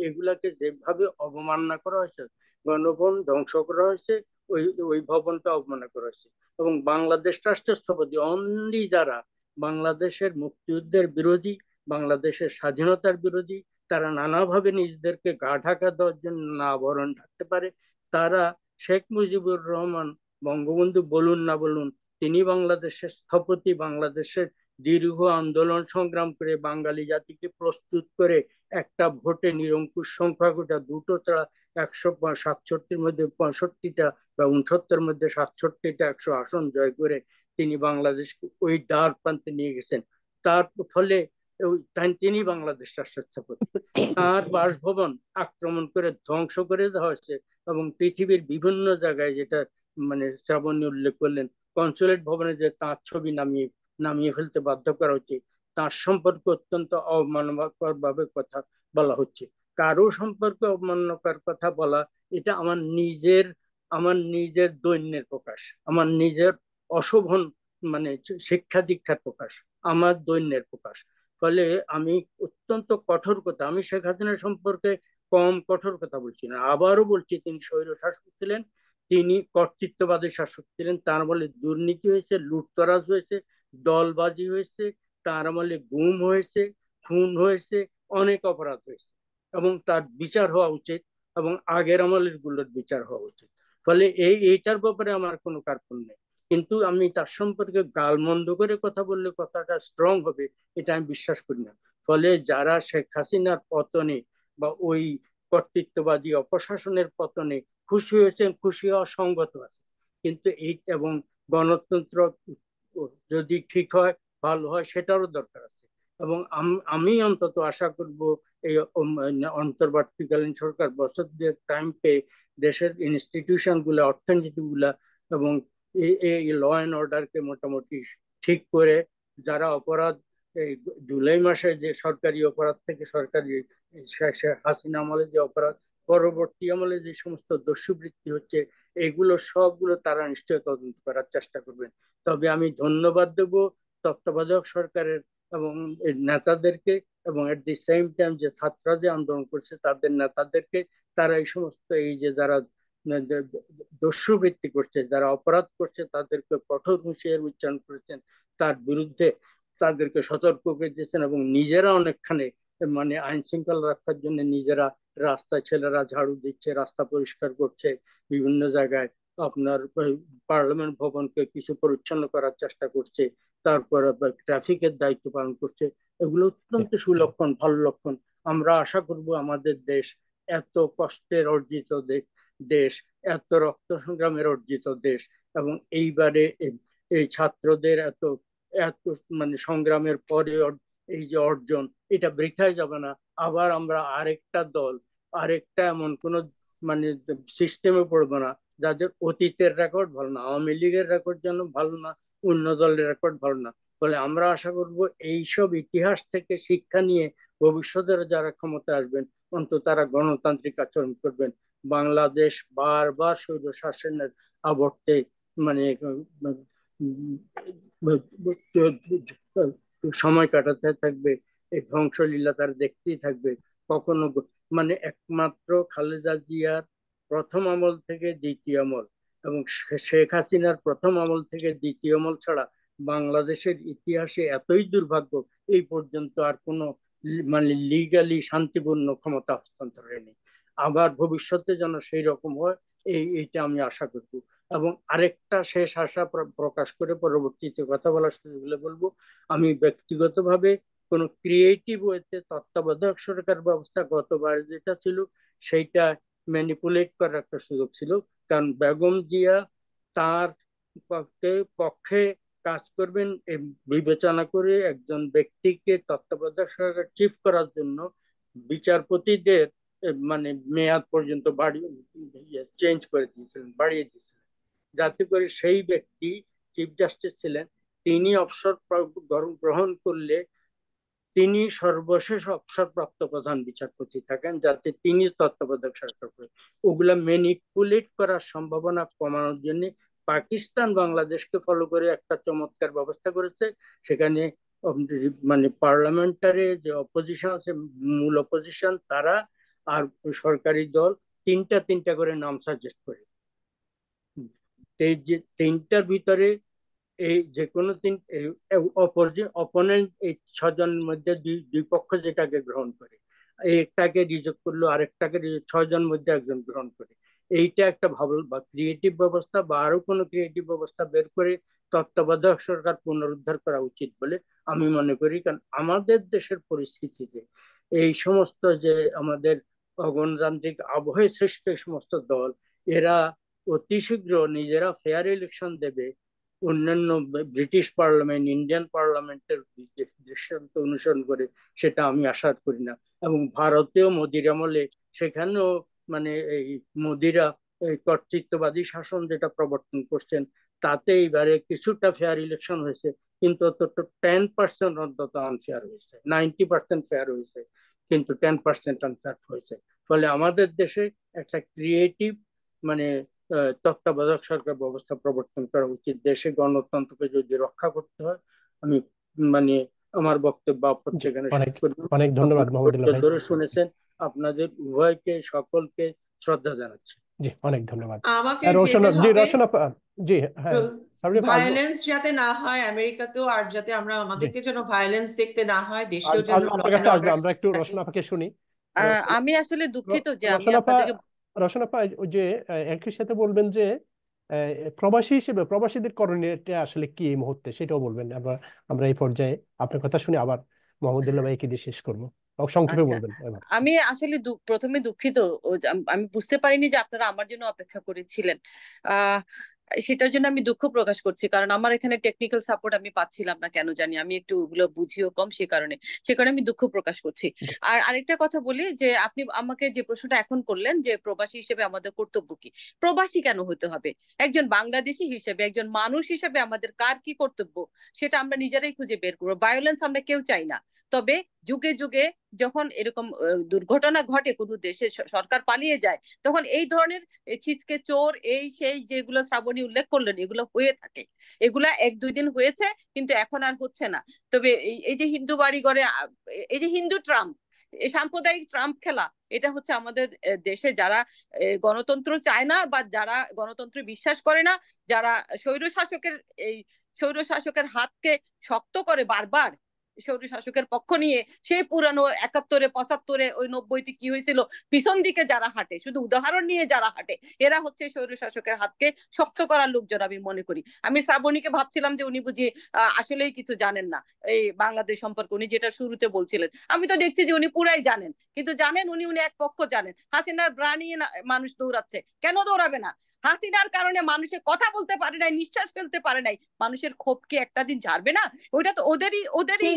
D: এগুলাকে যেভাবে অবমাননা করা হয়েছে, গণভবন ধ্বংস করা হয়েছে, ওই ওই ভবনটা অবমাননা করা হয়েছে। এবং বাংলাদেশ রাষ্ট্র স্থপতি অনলি যারা বাংলাদেশের মুক্তিযুদ্ধের বিরোধী, বাংলাদেশের স্বাধীনতার বিরোধী, তারা নানাভাবে নিজেদেরকে গা ঢাকা দেওয়ার জন্য না আবরণ ঢাকতে পারে, তারা শেখ মুজিবুর রহমান বঙ্গবন্ধু বলুন না বলুন, তিনি বাংলাদেশের স্থপতি, বাংলাদেশের দীর্ঘ আন্দোলন সংগ্রাম করে বাঙালি জাতিকে প্রস্তুত করে একটা ভোটে নিরঙ্কুশ সংখ্যাগুটা দুটো ছাড়া 167-র মধ্যে 65টা বা 69-র মধ্যে 67টা 100 আসন জয় করে তিনি বাংলাদেশকে ওই দ্বার প্রান্তে নিয়ে গেছেন। তার ফলে তিনি বাংলাদেশ রাষ্ট্র স্থাপতি। তার বাসভবন আক্রমণ করে ধ্বংস করে দেওয়া হয়েছে এবং পৃথিবীর বিভিন্ন জায়গায়, যেটা মানে শ্রাবণী উল্লেখ করলেন, কনসুলেট ভবনে যে তার ছবি নামিয়ে নামিয়ে ফেলতে বাধ্য করা হচ্ছে, তার সম্পর্কে অত্যন্ত অবমাননাকর ভাবে কথা বলা হচ্ছে। কারো সম্পর্কে অবমাননাকর কথা বলা, এটা আমার নিজের দৈন্যের প্রকাশ, আমার নিজের অশোভন মানে শিক্ষা দীক্ষার প্রকাশ, আমার দৈন্যের প্রকাশ। ফলে আমি অত্যন্ত কঠোর কথা, আমি শেখ হাসিনা সম্পর্কে কম কঠোর কথা বলছি না, আবারও বলছি তিনি স্বৈর শাসক ছিলেন, তিনি কর্তৃত্ববাদী শাসক ছিলেন। তার আমলে দুর্নীতি হয়েছে, লুটতরাজ হয়েছে, দলবাজি হয়েছে, তার আমলে গুম হয়েছে, খুন হয়েছে, অনেক অপরাধ হয়েছে এবং তার বিচার হওয়া উচিত এবং আগের আমলের গুলোর বিচার হওয়া উচিত। ফলে এইটার ব্যাপারে আমার কোনো কার্পণ্য নেই, কিন্তু আমি তার সম্পর্কে গালমন্দ করে কথা বললে কথাটা স্ট্রং হবে, এটা আমি বিশ্বাস করি না। ফলে যারা শেখ হাসিনার পতনে বা ওই কর্তৃত্ববাদী অপশাসনের পতনে খুশি হয়েছেন, খুশি হওয়া সঙ্গত আছে, কিন্তু এই এবং গণতন্ত্র যদি ঠিক হয়, ভালো হয়, সেটারও দরকার আছে। এবং আমি অন্তত আশা করব এই অন্তর্বর্তীকালীন সরকার বছর দুয়েক টাইম পেয়ে দেশের ইনস্টিটিউশন গুলা, অর্থনীতি গুলা এবং এই ল অ্যান্ড অর্ডারকে মোটামুটি ঠিক করে, যারা অপরাধ এই জুলাই মাসে যে সরকারি অপরাধ থেকে সরকারি হাসিনা আমলে যে অপরাধ, পরবর্তী আমলে যে সমস্ত দস্যুবৃত্তি হচ্ছে, এগুলো সবগুলো তারা নিশ্চয় তদন্ত করার চেষ্টা করবেন। তবে আমি ধন্যবাদ দেব তত্ত্বাবধায়ক সরকারের এবং নেতাদেরকে, এবং এট দি সেম টাইম যে ছাত্ররা যে আন্দোলন করছে তাদের নেতাদেরকে, তারা এই সমস্ত এই যে যারা দস্যুবৃত্তি করছে, যারা অপরাধ করছে, তাদেরকে কঠোর হুঁশিয়ারি উচ্চারণ করেছেন, তার বিরুদ্ধে তাদেরকে সতর্ক করে দিয়েছেন এবং নিজেরা অনেকখানে মানে আইন শৃঙ্খলা রক্ষার জন্য নিজেরা রাস্তায় ছেলেরা ঝাড়ু দিচ্ছে, রাস্তা পরিষ্কার করছে, বিভিন্ন জায়গায় আপনার পার্লামেন্ট ভবনকে কিছু পরিচ্ছন্ন করার চেষ্টা করছে, তারপর ট্রাফিকের দায়িত্ব পালন করছে। এগুলো অত্যন্ত সুলক্ষণ, ভালো লক্ষণ। আমরা আশা করব আমাদের দেশ, এত কষ্টের অর্জিত দেশ, এত রক্ত সংগ্রামের অর্জিত দেশ, এবং এইবারে এই ছাত্রদের এত এত মানে সংগ্রামের পরে এই যে অর্জন, এটা বৃথায় যাবে না। আবার আমরা আরেকটা দল, আরেকটা এমন কোন মানে সিস্টেমে পড়বো না যাদের অতীতের রেকর্ড ভালো না, আওয়ামী লীগের রেকর্ড যেন ভালো না, অন্য দলের রেকর্ড ভালো না। ফলে আমরা আশা করব এইসব ইতিহাস থেকে শিক্ষা নিয়ে ভবিষ্যতের যারা ক্ষমতা আসবেন, অন্তত তারা গণতান্ত্রিক আচরণ করবেন। বাংলাদেশ বারবার স্বৈর শাসনের আবর্তে মানে সময় কাটাতে থাকবে, এই ধ্বংসলীলা তারা দেখতেই থাকবে। কখনো মানে একমাত্র খালেদা জিয়ার প্রথম আমল থেকে দ্বিতীয় আমল এবং শেখ হাসিনার প্রথম আমল থেকে দ্বিতীয় আমল ছাড়া বাংলাদেশের ইতিহাসে এতই দুর্ভাগ্য, এই পর্যন্ত আর কোনো মানে লিগালি শান্তিপূর্ণ ক্ষমতা হস্তান্তর হয়নি। আবার ভবিষ্যতে যেন সেই রকম হয়, এইটা আমি আশা করব। এবং আরেকটা শেষ আশা প্রকাশ করে পরবর্তীতে কথা বলার সুযোগ হলে বলবো, আমি ব্যক্তিগতভাবে কোন ক্রিয়েটিভ ওয়েতে তত্ত্বাবধায়ক সরকার ব্যবস্থা গতবার যেটা ছিল সেইটা ম্যানিপুলেট করার একটা সুযোগ ছিল, কারণ বেগম জিয়া তার পক্ষে কাজ করবেন বিবেচনা করে একজন ব্যক্তিকে তত্ত্বাবধায়ক সরকার চিফ করার জন্য বিচারপতিদের মানে মেয়াদ পর্যন্ত চেঞ্জ করে দিয়েছিলেন, বাড়িয়ে দিয়েছিলেন, যাতে করে সেই ব্যক্তি চিফ জাস্টিস ছিলেন, তিনি অবসর গ্রহণ করলে তিনি সর্বশেষ অবসরপ্রাপ্ত প্রধান বিচারপতি থাকেন, যাতে তিনি তত্ত্বাবধায়ক সরকার করেন। ওগুলা ম্যানিপুলেট করার সম্ভাবনা কমানোর জন্য পাকিস্তান বাংলাদেশকে ফলো করে একটা চমৎকার ব্যবস্থা করেছে। সেখানে মানে পার্লামেন্টারি যে অপোজিশন আছে, মূল অপোজিশন তারা আর সরকারি দল তিনটা তিনটা করে নাম সাজেস্ট করে। এই যে তিনটার ভিতরে এই যে কোনো তিন অপোনেন্ট এই ছজনের মধ্যে দুই পক্ষ যেটাকে গ্রহণ করে, একটাকে রিজেক্ট করলো, আরেকটাকে ছজন মধ্যে একজন গ্রহণ করে। এইটা একটা ভালো বা ক্রিয়েটিভ ব্যবস্থা, বা আরো কোনো ক্রিয়েটিভ ব্যবস্থা বের করে তত্ত্বাবধায়ক সরকার পুনরুদ্ধার করা উচিত বলে আমি মনে করি। কারণ আমাদের দেশের পরিস্থিতিতে এই সমস্ত যে আমাদের অগণতান্ত্রিক আবহে সৃষ্ট এই সমস্ত দল, এরা অতি শীঘ্র নিজেরা ফেয়ার ইলেকশন দেবে অন্যান্য ব্রিটিশ পার্লামেন্ট, ইন্ডিয়ান পার্লামেন্টের দৃষ্টান্ত অনুসরণ করে, সেটা আমি আশা করি না। এবং ভারতেও মোদির আমলে সেখানেও মানে এই মোদিরা এই কর্তৃত্ববাদী শাসন যেটা প্রবর্তন করছেন, তাতে এবারে কিছুটা ফেয়ার ইলেকশন হয়েছে, কিন্তু অন্তত 10% অন্তত আনফেয়ার হয়েছে। 90% ফেয়ার হয়েছে, কিন্তু 10% আনফেয়ার হয়েছে। ফলে আমাদের দেশে একটা ক্রিয়েটিভ মানে তত্ত্বাবধায়ক সরকার ব্যবস্থা প্রবর্তন করা উচিত। দেশে গণতন্ত্রকে যদি রক্ষা করতে হয়, আমি মানে আমার বক্তব্য
A: জি,
D: এখানে
A: অনেক
D: শেষ করব।
A: অনেক ধন্যবাদ মাহমুদুল্লাহ ভাই।
D: ধরে শুনেছেন, আপনাদের উভয়কে সকলকে শ্রদ্ধা জানাচ্ছি।
A: জি, অনেক ধন্যবাদ।
C: আমাকে
A: রোশন,
C: যেতে
A: জি
C: হবে,
A: রোশন আপা, জি হ্যাঁ, সাবরিয়া আপা,
C: ভায়োলেন্স যাতে না হয় আমেরিকাতেও, আর যাতে আমরা
A: জি
C: আমাদেরকে যেন ভায়োলেন্স দেখতে না হয়, দেশেও যেন
A: আসবো
C: ল
A: আপনার
C: অ্যান্ড
A: কাছে, আসবো।
C: অর্ডার
A: আমরা একটু
C: থাকে।
A: রোশন আপাকে শুনি। র-
B: আমি আসলে দুঃখিত যে আমি
A: রোশন আপা,
B: আপনাদেরকে
A: রোশন আপা ওই যে একই সাথে বলবেন যে প্রবাসী হিসেবে প্রবাসীদের করণীয়টা আসলে কি এই মুহূর্তে, সেটাও বলবেন। আমরা আমরা এই পর্যায়ে আপনার কথা শুনে আবার মাহমুদুল্লাহ ভাইকে দিয়ে শেষ করবো। সংক্ষেপে
B: আচ্ছা,
A: বলবেন এবার।
B: আমি আসলে প্রথমে দুঃখিত। আমি বুঝতে পারিনি যে আপনারা আমার জন্য অপেক্ষা করেছিলেন। আহ সেটার জন্য আমি দুঃখ প্রকাশ করছি, কারণ আমার এখানে টেকনিক্যাল সাপোর্ট আমি পাচ্ছিলাম না, কেন জানি। আমি একটু ওগুলো বুঝিও কম, সে কারণে আমি দুঃখ প্রকাশ করছি।
A: জি
B: আর আরেকটা কথা বলি, যে আপনি আমাকে যে প্রশ্নটা এখন করলেন যে প্রবাসী হিসেবে আমাদের কর্তব্য কি, প্রবাসী কেন হতে হবে, একজন বাংলাদেশী হিসেবে, একজন মানুষ হিসেবে আমাদের কার কি কর্তব্য, সেটা আমরা নিজেরাই খুঁজে বের করবো। ভায়োলেন্স আমরা কেউ চাই না, তবে যুগে যুগে যখন এরকম দুর্ঘটনা ঘটে, কোনো দেশে সরকার পালিয়ে যায়, তখন এই ধরনের ছিচকে চোর এই সেই যেগুলো শ্রাবণী উল্লেখ করলেন, এগুলো হয়ে থাকে। এগুলা এক দুই দিন হয়েছে, কিন্তু এখন আর হচ্ছে না। তবে এই যে হিন্দু বাড়ি ঘরে এই যে হিন্দু ট্রাম্প, এই সাম্প্রদায়িক ট্রাম্প খেলা, এটা হচ্ছে আমাদের দেশে যারা গণতন্ত্র চায় না, বা যারা গণতন্ত্রে বিশ্বাস করে না, যারা স্বৈর শাসকের এই স্বৈর শাসকের হাতকে শক্ত করে বারবার, স্বৈর শাসকের পক্ষ নিয়ে, সেই পুরানো 71-এ 75-এ ওই 90-তে কি হয়েছিল, পিছন দিকে যারা হাঁটে, শুধু উদাহরণ নিয়ে যারা হাঁটে, এরা হচ্ছে স্বৈর শাসকের হাতকে শক্ত করার লোকজন আমি মনে করি। আমি শ্রাবণীকে ভাবছিলাম যে উনি বুঝি আসলেই কিছু জানেন না এই বাংলাদেশ সম্পর্কে, উনি যেটা শুরুতে বলছিলেন। আমি তো দেখছি যে উনি পুরাই জানেন, কিন্তু জানেন উনি উনি এক পক্ষ জানেন। হাসিনার ব্রানি মানুষ দৌড়াচ্ছে, কেন দৌড়াবে না? হাসিনার কারণে মানুষের কথা বলতে পারে নাই, নিঃশ্বাস ফেলতে পারে নাই, মানুষের ক্ষোভ কি একটা দিন ঝাড়বে না? ওইটা তো ওদেরই ওদেরই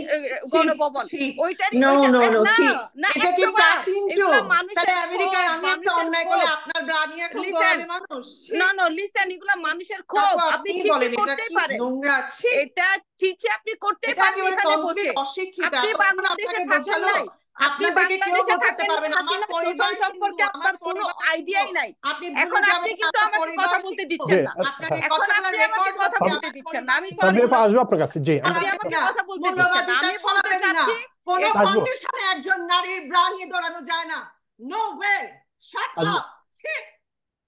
B: গণভবন, ওইটারই
C: নো
B: ওইটা
C: নো নো
B: না,
C: ছি,
B: না
C: এটা কি
B: 100 বার।
C: প্রাচীন
B: এগুলা
C: যুগ? তাহলে
B: মানুষের
C: আমেরিকায়
B: ক্ষোভ,
C: আমি একটা
B: মানুষের
C: অন্যায় করলে
B: ক্ষোভ।
C: আপনার ব্রানি এখন
B: লিসেন,
C: দৌড়াবে মানুষ? ছি,
B: না না লিসেন, এগুলা
C: ছি।
B: মানুষের
C: কাকু
B: ক্ষোভ, আপনি
C: আপনি
B: ছিচি
C: বলেন, এটা
B: করতেই
C: কি
B: পারেন,
C: নোংরা? ছি,
B: এটা ছিচি আপনি করতেই
C: এটা
B: পারেন
C: একেবারে
B: এখানে
C: কমপ্লিট
B: বসে।
C: অশিক্ষিত।
B: আপনি
C: এতক্ষণ
B: বাংলাদেশে
C: আপনাকে
B: থাকেন
C: বোঝালো,
B: নাই, আপনি
C: আপনাদেরকে কেউ
B: বাংলাদেশে
C: বোঝাতে
B: থাকেন
C: পারবে
B: নাই,
C: না। আমার
B: হাসিনা শোষণ
C: পরিবার হিন্দু,
B: সম্পর্কে
C: আমার
B: আপনার কোনো
C: পরিবার হিন্দু।
B: আইডিয়াই নাই।
C: আপনি
B: এখন
C: ভুলে
B: আপনি
C: যাবেন না,
B: কিন্তু
C: আমার
B: আমাকে কথা
C: পরিবার
B: বলতে
C: হিন্দু।
A: জি
B: দিচ্ছেন না,
C: আপনার এই
B: এখন
C: কথাগুলো
B: আপনি আমাকে
C: রেকর্ড
B: কথা
C: হচ্ছে,
B: বলতে
C: আমার
B: দিচ্ছেন না,
C: পরিবার
B: আমি
C: হিন্দু।
B: সরি
A: সাবরিয়া আপা, আসবো
B: বলছি।
A: আপনার কাছে। জি আমরা
B: আপনি
C: ছড়াবেন
B: আমাকে
C: না,
B: কথা বলতে দিচ্ছেন না,
C: মূল্যবাদিতা
B: আমি বলতে
C: ছড়াবেন না।
B: চাচ্ছি
C: কোন
A: আসবো।
C: কন্ডিশনে একজন নারীর ব্রা নিয়ে দৌড়ানো যায় না। নো ওয়ে, শাট
A: আসবো।
C: আপ।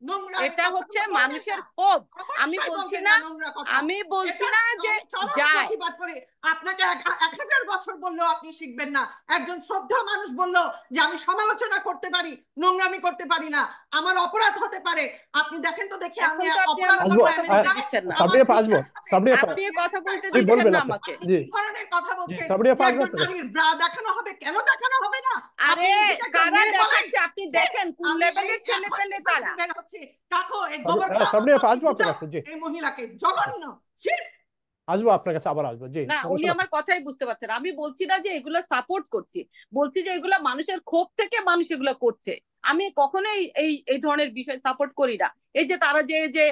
C: নোংরা এই
B: এটা হচ্ছে
C: কথাগুলো বলবেন
B: মানুষের
C: না,
B: ক্ষোভ। আমি
C: অবশ্যই
B: বলছি
C: বলবেন
B: না,
C: না নোংরা কথা।
B: আমি বলছি
C: এটা
B: না যে
C: আমি চরম
B: যায়।
C: প্রতিবাদ করি। আপনাকে 1000 বছর বললেও আপনি শিখবেন না। একজন শ্রদ্ধা মানুষ বললো যে আমি সমালোচনা করতে পারি, নোংরামি করতে পারি না, আমার অপরাধ হতে পারে। আপনি দেখেন তো দেখি আমি
B: এখন তো আপনি
C: অপরাধ
B: আমাকে
A: আসবো।
C: করবো
B: কথা বলতে
C: আমেরিকায়,
B: দিচ্ছেন না,
C: আমার
A: সাবরিয়া আপা, আসবো।
C: বিচার হবে।
A: সাবরিয়া আপা,
B: আপনি কথা বলতে
A: জি
B: দিচ্ছেন
A: বলবেন
B: না
A: আপনি।
B: আমাকে।
C: আপনি
A: জি
C: কি ধরনের কথা
A: জি
C: বলছেন
A: সাবরিয়া
C: যে
A: আপা, আসবো
C: একজন
A: আপনার কাছে।
C: নারীর ব্রা দেখানো হবে? কেন দেখানো হবে না? আপনি
B: আরে
C: নিজেকে একটা
B: কারা
C: মেয়ে বলেন?
B: দেখাচ্ছে আপনি দেখেন, কোন
C: আমি এই
B: লেভেলের ছেলে
C: এখন
B: পেলে
C: এখান
B: তারা।
C: থেকে বের হচ্ছি। কাকু এই গোবর খাওয়া
A: সাবরিয়া আপা,
C: আপনি
A: আসবো আপনার
C: বুঝাও
A: কাছে। জি
C: এই মহিলাকে,
A: জি
C: জঘন্য। ছি।
A: আসবো আপনার কাছে, আবার আসবো। জি,
B: না, উনি
A: রওশন আপা।
B: আমার কথাই বুঝতে পারছেন। আমি বলছি না যে এগুলো সাপোর্ট করছি, বলছি যে এগুলা মানুষের ক্ষোভ থেকে মানুষ এগুলো করছে। আমি কখনোই এই এই ধরনের বিষয় সাপোর্ট করি না। এই যে তারা যে যে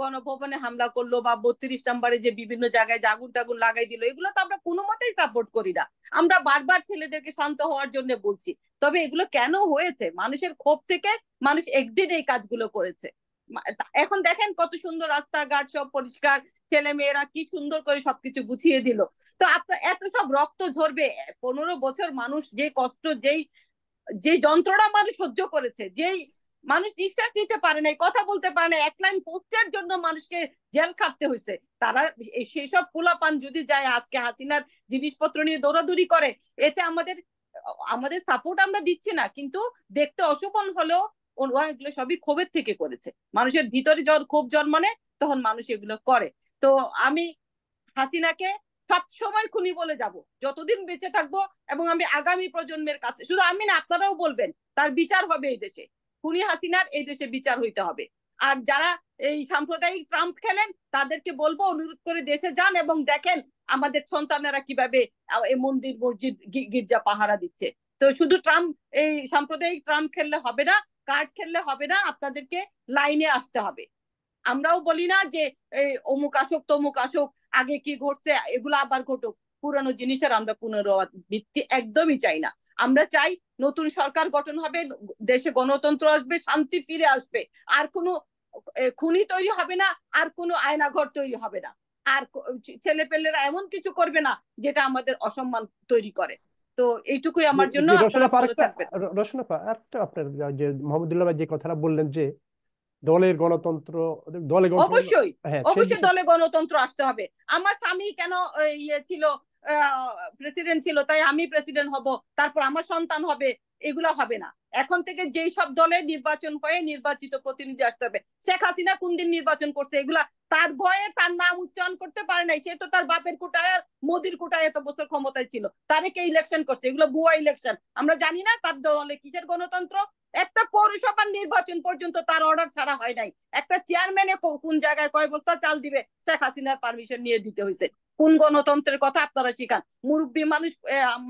B: গণভবনে হামলা করলো বা 32 নম্বরে যে বিভিন্ন জায়গায় যে আগুন টাগুন লাগাই দিল, এগুলো তো আমরা কোনো মতেই সাপোর্ট করি না। আমরা বারবার ছেলেদেরকে শান্ত হওয়ার জন্য বলছি। তবে এগুলো কেন হয়েছে? মানুষের ক্ষোভ থেকে মানুষ একদিন এই কাজগুলো করেছে। এখন দেখেন কত সুন্দর রাস্তাঘাট সব পরিষ্কার, ছেলে মেয়েরা কি সুন্দর করে সবকিছু গুছিয়ে দিল। তো আপনার এত সব রক্ত ঝরবে? 15 বছর মানুষ যে কষ্ট, যেই যে যন্ত্রণা মানুষ সহ্য করেছে, যেই মানুষ নিঃশ্বাস নিতে পারে নাই, কথা বলতে পারে না, এক লাইন পোস্টের জন্য মানুষকে জেল খাটতে হয়েছে। তারা সেসব পোলাপান যদি যায় আজকে হাসিনার জিনিসপত্র নিয়ে দৌড়াদৌড়ি করে, এতে আমাদের আমাদের সাপোর্ট আমরা দিচ্ছি না, কিন্তু দেখতে অশোভন হলেও এগুলো সবই ক্ষোভের থেকে করেছে। মানুষের ভিতরে যখন ক্ষোভ জন্মানে তখন মানুষ এগুলো করে। তো আমি হাসিনাকে সব সময় খুনি বলে যাব যতদিন বেঁচে থাকবো, এবং আমি আগামী প্রজন্মের কাছে, শুধু আমি না আপনারাও বলবেন, তার বিচার হবে এই দেশে। খুনি হাসিনার এই দেশে বিচার হইতে হবে। আর যারা এই সাম্প্রদায়িক ট্রাম্প খেলেন তাদেরকে বলবো অনুরোধ করে দেশে যান এবং দেখেন আমাদের সন্তানেরা কিভাবে এই মন্দির মসজিদ গির্জা পাহারা দিচ্ছে। তো শুধু ট্রাম্প, এই সাম্প্রদায়িক ট্রাম্প খেললে হবে না, কার্ড খেললে হবে না, আপনাদেরকে লাইনে আসতে হবে। আমরাও বলি না যে এই অমুক আসুক তমুক আসুক, আগে কি ঘটছে এগুলো আবার ঘটুক। পুরানো জিনিসের আমরা পুনরাবৃত্তি একদমই চাই না। আমরা চাই নতুন সরকার গঠন হবে, দেশে গণতন্ত্র আসবে, শান্তি ফিরে আসবে। আর কোনো খুনি তৈরি হবে না, আর কোনো আয়নাঘর তৈরি হবে না, আর ছেলে পেলেরা এমন কিছু করবে না যেটা আমাদের অসম্মান তৈরি করে। তো এইটুকুই
A: জি,
B: আমার জন্য।
A: জি, রওশন
B: আপনারা
A: আপা,
B: ভালো
A: আরেকটা,
B: থাকবেন।
A: রওশন আপা, আরেকটা আপনার যে মোহাম্মদুল্লাহ ভাই যে কথাটা বললেন যে দলের গণতন্ত্র, দলে গণতন্ত্র,
B: অবশ্যই,
A: হ্যাঁ সেই
B: অবশ্যই
A: বিষয়।
B: দলে গণতন্ত্র আসতে হবে। আমার স্বামী কেন ইয়ে ছিল, প্রেসিডেন্ট ছিল, তাই আমি প্রেসিডেন্ট হব, তারপর আমার সন্তান হবে, এগুলো হবে না। এখন থেকে যেই সব দলে নির্বাচন হয়ে নির্বাচিত প্রতিনিধি আসতে হবে। শেখ হাসিনা কোন দিন নির্বাচন করছে? এগুলা তার ভয়ে তার নাম উচ্চারণ করতে পারে নাই। সে তো তার বাপের কোটায় আর মোদির কোটায় এত বছর ক্ষমতায় ছিল, তারে কে ইলেকশন করছে? এগুলো ভুয়া ইলেকশন। আমরা জানি না তার দলে কিসের গণতন্ত্র। একটা পৌরসভার নির্বাচন পর্যন্ত তার অর্ডার ছাড়া হয় নাই। একটা চেয়ারম্যানে কোন জায়গায় কয় বস্তা চাল দিবে শেখ হাসিনার পারমিশন নিয়ে দিতে হয়েছে। কোন গণতন্ত্রের কথা আপনারা শিখান? মুরব্বী মানুষ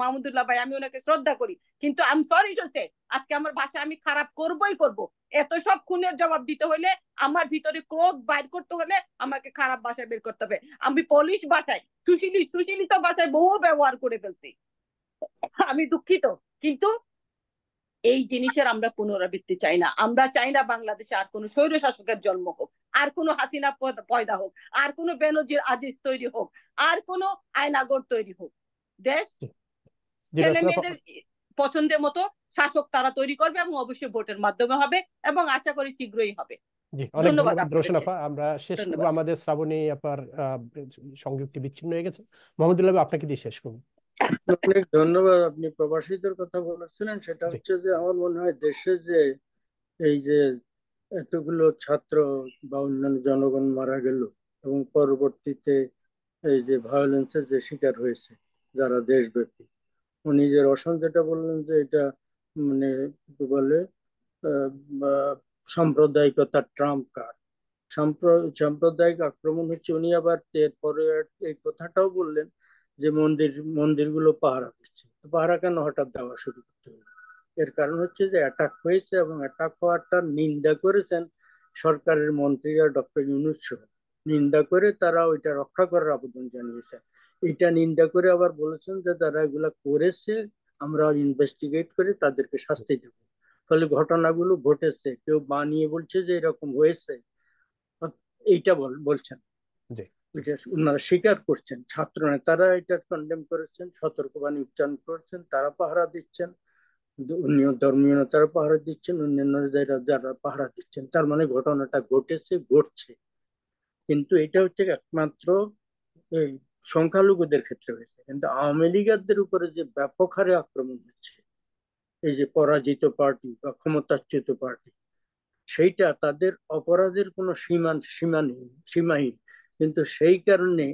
B: মাহমুদুল্লাহ ভাই, আমি ওনাকে শ্রদ্ধা করি, কিন্তু I am sorry to say, আজকে আমার ভাষা আমি খারাপ করবই করব। এত সব খুনের জবাব দিতে হলে, আমার ভিতরে ক্রোধ বাইর করতে হলে আমাকে খারাপ ভাষায় বের করতে হবে। আমি পলিশ ভাষায়, সুশীলিত ভাষায় বহু ব্যবহার করে ফেলছি। আমি দুঃখিত, কিন্তু এই জিনিসের আমরা পুনরাবৃত্তি চাই না। আমরা চাই না বাংলাদেশে আর কোনো স্বৈর শাসকের জন্ম হোক, আর কোনো হাসিনা পয়দা হোক, আর কোনো বেনজির আদিস তৈরি হোক, আর কোনো আয়নাগর তৈরি হোক। দেশ
A: জি, জি,
B: ছেলে
A: রওশন আপা।
B: মেয়েদের পছন্দের মতো শাসক তারা তৈরি করবে, এবং অবশ্যই ভোটের মাধ্যমে হবে, এবং আশা করি শীঘ্রই হবে।
A: জি, অনেক
B: ধন্যবাদ
A: ধন্যবাদ রওশন
B: আপনাদেরকে।
A: আপা। আমরা শেষ করবো,
B: ধন্যবাদ।
A: আমাদের শ্রাবণী আপার সংযুক্তি বিচ্ছিন্ন হয়ে গেছে। মোহাম্মদুল্লাহ ভাই, আপনাকে দিয়ে শেষ করবো।
D: অনেক ধন্যবাদ। আপনি প্রবাসীদের কথা বলেছিলেন, সেটা
A: জি,
D: হচ্ছে যে আমার মনে হয় দেশে যে এই যে এতগুলো ছাত্র বা অন্যান্য জনগণ মারা গেল এবং পরবর্তীতে এই যে ভায়োলেন্সের যে শিকার হয়েছে যারা দেশব্যাপী, উনি যে রওশন যেটা বললেন যে এটা মানে কি বলে আহ, বা সাম্প্রদায়িকতার ট্রাম্প কার্ড, সাম্প্রদায়িক আক্রমণ হচ্ছে। উনি আবার এরপরে এই কথাটাও বললেন যে মন্দিরগুলো পাহারা দিচ্ছে। তো পাহারা কেন হঠাৎ দেওয়া শুরু করতে হলো? এর কারণ হচ্ছে যে অ্যাটাক হয়েছে, এবং অ্যাটাক হওয়াটা নিন্দা করেছেন সরকারের মন্ত্রীরা, ডক্টর ইউনূস সহ। নিন্দা করে তারা ওইটা রক্ষা করার আবেদন জানিয়েছেন। এটা নিন্দা করে আবার বলেছেন যে যারা এগুলা করেছে আমরা ইনভেস্টিগেট করে তাদেরকে শাস্তি দেব। ফলে ঘটনাগুলো ঘটেছে, কেউ বানিয়ে বলছে যে এরকম হয়েছে এইটা বলছেন।
A: জি,
D: এটা ওনারা স্বীকার করছেন, ছাত্র নেতারা এটা কন্ডেম করেছেন, সতর্কবাণী উচ্চারণ করেছেন, তারা পাহারা দিচ্ছেন, ধর্মীয় নেতারা পাহারা দিচ্ছেন, অন্যান্য যারা যারা পাহারা দিচ্ছেন। তার মানে ঘটনাটা ঘটেছে, ঘটছে। কিন্তু এটা হচ্ছে একমাত্র এই সংখ্যালঘুদের ক্ষেত্রে হয়েছে, কিন্তু আওয়ামী লীগারদের উপরে যে ব্যাপক হারে আক্রমণ হচ্ছে, এই যে পরাজিত পার্টি বা ক্ষমতাচ্যুত পার্টি, সেইটা তাদের অপরাধের কোনো সীমা নেই, সীমাহীন। কিন্তু সেই কারণে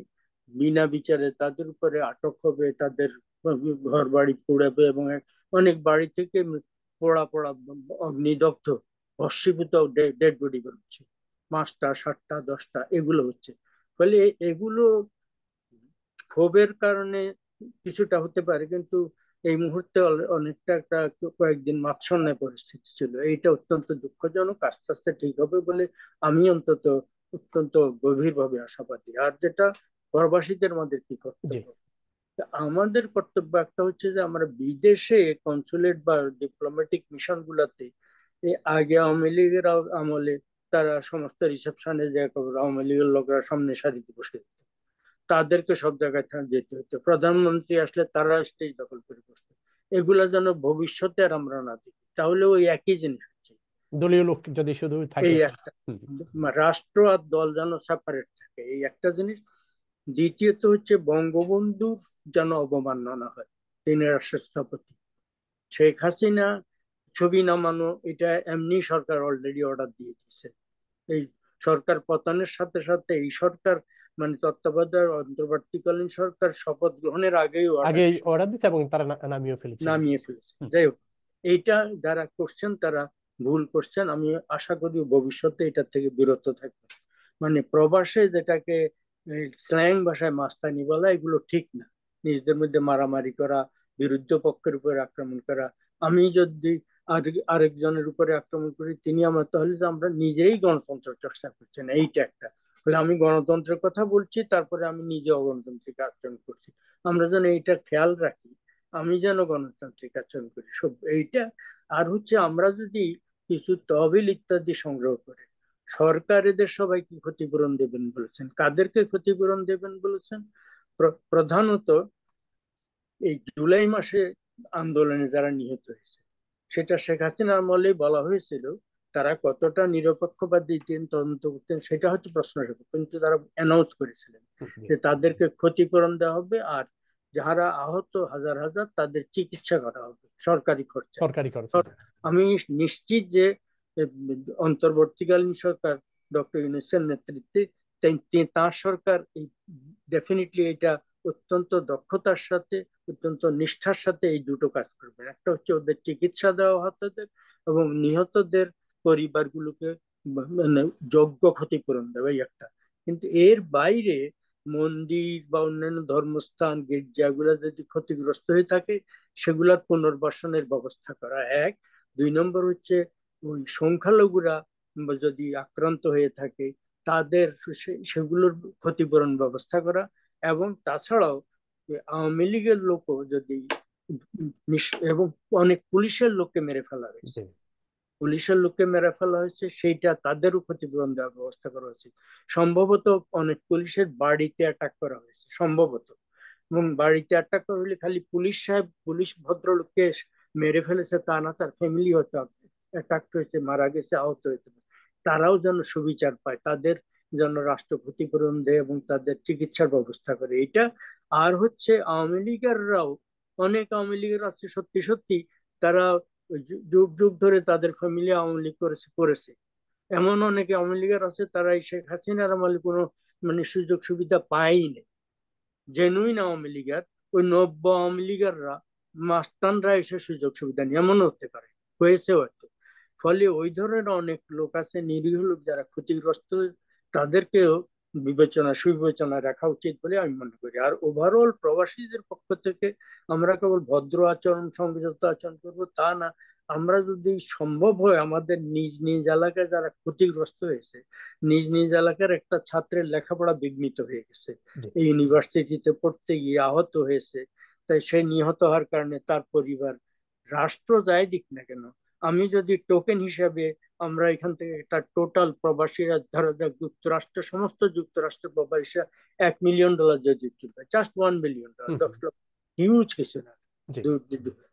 D: বিনা বিচারে তাদের উপরে আটক হবে, তাদের ঘর বাড়ি পুড়াবে, এবং অনেক বাড়ি থেকে পোড়া পোড়া অগ্নিদগ্ধ ভস্মীভূত ডেড বডি বেরোচ্ছে, 5টা 7টা 10টা এগুলো হচ্ছে। ফলে এগুলো ক্ষোভের কারণে কিছুটা হতে পারে, কিন্তু এই মুহূর্তে অনেকটা একটা কয়েকদিন মাৎসন্যায় পরিস্থিতি ছিল। এইটা অত্যন্ত দুঃখজনক। আস্তে আস্তে ঠিক হবে বলে আমি অন্তত অত্যন্ত গভীরভাবে আশাবাদী। আর যেটা প্রবাসীদের আমাদের কি
A: জি
D: কর্তব্য, তা আমাদের কর্তব্য একটা হচ্ছে যে আমরা বিদেশে কনসুলেট বা ডিপ্লোম্যাটিক মিশন গুলাতে এই আগে আওয়ামী লীগের আমলে তারা সমস্ত রিসেপশনে যে আওয়ামী লীগের লোকরা সামনে সারিতে বসে যেত। তাদেরকে সব জায়গায় যেতে হতো। প্রধানমন্ত্রী আসলে তারা স্টেজ দখল করে বসতো। এগুলা যেন ভবিষ্যতে আর আমরা না দেখি, তাহলে ওই একই জিনিস হচ্ছে।
A: দলীয় লোক যদি শুধু থাকে।
D: এই একটা
A: হুম,
D: রাষ্ট্র আর দল যেন সেপারেট থাকে, এই একটা জিনিস। দ্বিতীয়ত হচ্ছে বঙ্গবন্ধুর যেন অবমাননা হয়। তিনি রাষ্ট্রপতি, শেখ হাসিনা ছবি নামানো এটা এমনি সরকার অলরেডি অর্ডার দিয়ে দিয়েছে। এই সরকার পতনের সাথে সাথে এই সরকার মানে তত্ত্বাবধায়ক অন্তর্বর্তীকালীন সরকার শপথ গ্রহণের আগেই
A: আগে
D: অর্ডার
A: অর্ডার দিতে এবং তারা নামিয়ে ফেলেছেন।
D: নামিয়ে ফেলেছে।
A: হুম,
D: যাই হোক, এইটা যারা করছেন তারা ভুল করছেন। আমি আশা করি ভবিষ্যতে এটা থেকে বিরত থাকবে। মানে প্রবাসে যেটাকে স্ল্যাং ভাষায় মাস্তানি বলা, এগুলো ঠিক না। নিজেদের মধ্যে মারামারি করা, বিরুদ্ধ পক্ষের উপরে আক্রমণ করা। আমি যদি আরেকজনের উপরে আক্রমণ করি, তিনি আমার, তাহলে যে আমরা নিজেই গণতন্ত্র চর্চা করছি না, এইটা একটা। বলে আমি গণতন্ত্রের কথা বলছি, তারপরে আমি নিজে অগণতান্ত্রিক আচরণ করছি। আমরা যেন এইটা খেয়াল রাখি, আমি যেন গণতান্ত্রিক আচরণ করি সব এইটা। আর হচ্ছে আমরা যদি কিছু তহবিল ইত্যাদি সংগ্রহ করে, সরকার এদের সবাইকে ক্ষতিপূরণ দেবেন বলেছেন। কাদেরকে ক্ষতিপূরণ দেবেন বলেছেন? প্রধানত এই জুলাই মাসে আন্দোলনে যারা নিহত হয়েছে, সেটা শেখ হাসিনার আমলেই বলা হয়েছিল। তারা কতটা নিরপেক্ষবাদী তদন্ত করতেন সেটা হয়তো প্রশ্ন রেখে, কিন্তু তারা অ্যানাউন্স করেছিলেন
A: জি,
D: যে তাদেরকে ক্ষতিপূরণ দেওয়া হবে, আর যারা আহত হাজার হাজার তাদের চিকিৎসা করা হবে সরকারি খরচায়।
A: সরকারি খরচে।
D: আমি নিশ্চিত যে অন্তর্বর্তীকালীন সরকার ডক্টর ইউনূসের নেতৃত্বে তার সরকার ডেফিনেটলি এটা অত্যন্ত দক্ষতার সাথে, অত্যন্ত নিষ্ঠার সাথে এই দুটো কাজ করবেন। একটা হচ্ছে ওদের চিকিৎসা দেওয়া হতাদের এবং নিহতদের পরিবারগুলোকে মানে যোগ্য ক্ষতিপূরণ দেওয়া, এই একটা। কিন্তু এর বাইরে মন্দির বা অন্যান্য ধর্মস্থান গির্জাগুলো যদি ক্ষতিগ্রস্ত হয়ে থাকে, সেগুলোর পুনর্বাসনের ব্যবস্থা করা এক। দুই নম্বর হচ্ছে ওই সংখ্যালঘুরা যদি আক্রান্ত হয়ে থাকে, তাদের সেগুলোর ক্ষতিপূরণ ব্যবস্থা করা। এবং তাছাড়াও আওয়ামী লীগের লোকও যদি এবং অনেক পুলিশের লোককে মেরে ফেলা হয়েছে,
A: জি,
D: পুলিশের লোককে মেরে ফেলা হয়েছে, সেইটা তাদেরও ক্ষতিপূরণ দেওয়ার ব্যবস্থা করা উচিত। সম্ভবত অনেক পুলিশের বাড়িতে অ্যাটাক করা হয়েছে সম্ভবত, এবং বাড়িতে অ্যাটাক করা হলে খালি পুলিশ সাহেব, পুলিশ ভদ্রলোককে মেরে ফেলেছে তা না, তার ফ্যামিলি হয়তো অ্যাটাক হয়েছে, মারা গেছে, আহত হয়েছে। তারাও যেন সুবিচার পায়, তাদের যেন রাষ্ট্র ক্ষতিপূরণ দেয় এবং তাদের চিকিৎসার ব্যবস্থা করে, এটা। আর হচ্ছে আওয়ামী লীগেররাও, অনেক আওয়ামী লীগের আছে সত্যি সত্যি, তারা যুগ যুগ ধরে তাদের ফ্যামিলি আওয়ামী লীগ করেছে। এমন অনেকে আওয়ামী লীগের আছে তারা এই শেখ হাসিনার আমলে কোনো মানে সুযোগ সুবিধা পায়নি। জেনুইন আওয়ামী লীগের ওই নব্য আওয়ামী লীগেররা, মাস্তানরা এসে সুযোগ সুবিধা নিয়ে, এমনও হতে পারে, হয়েছে হয়তো। ফলে ওই ধরনের অনেক লোক আছে, নিরীহ লোক যারা ক্ষতিগ্রস্ত, তাদেরকেও সুবিবেচনা রাখা উচিত বলে আমি মনে করি। আর ওভারঅল প্রবাসীদের পক্ষ থেকে আমরা কেবল ভদ্র আচরণ, সংযত আচরণ করবো তা না। আমরা যদি সম্ভব হয় আমাদের নিজ নিজ এলাকায় যারা ক্ষতিগ্রস্ত হয়েছে, নিজ নিজ এলাকার একটা ছাত্রের লেখাপড়া বিঘ্নিত হয়ে গেছে,
A: জি,
D: এই ইউনিভার্সিটিতে পড়তে গিয়ে আহত হয়েছে, তাই সে নিহত হওয়ার কারণে তার পরিবার, রাষ্ট্র যাই দিক না কেন, আমি যদি টোকেন হিসাবে আমরা এখান থেকে একটা টোটাল প্রবাসীরা, ধরা যাক যুক্তরাষ্ট্র, সমস্ত যুক্তরাষ্ট্র প্রবাসীরা $1 মিলিয়ন যদি তুলবে, জাস্ট $1 মিলিয়ন,
A: হুম,
D: 10 লক্ষ, হিউজ কিছু না।
A: জি,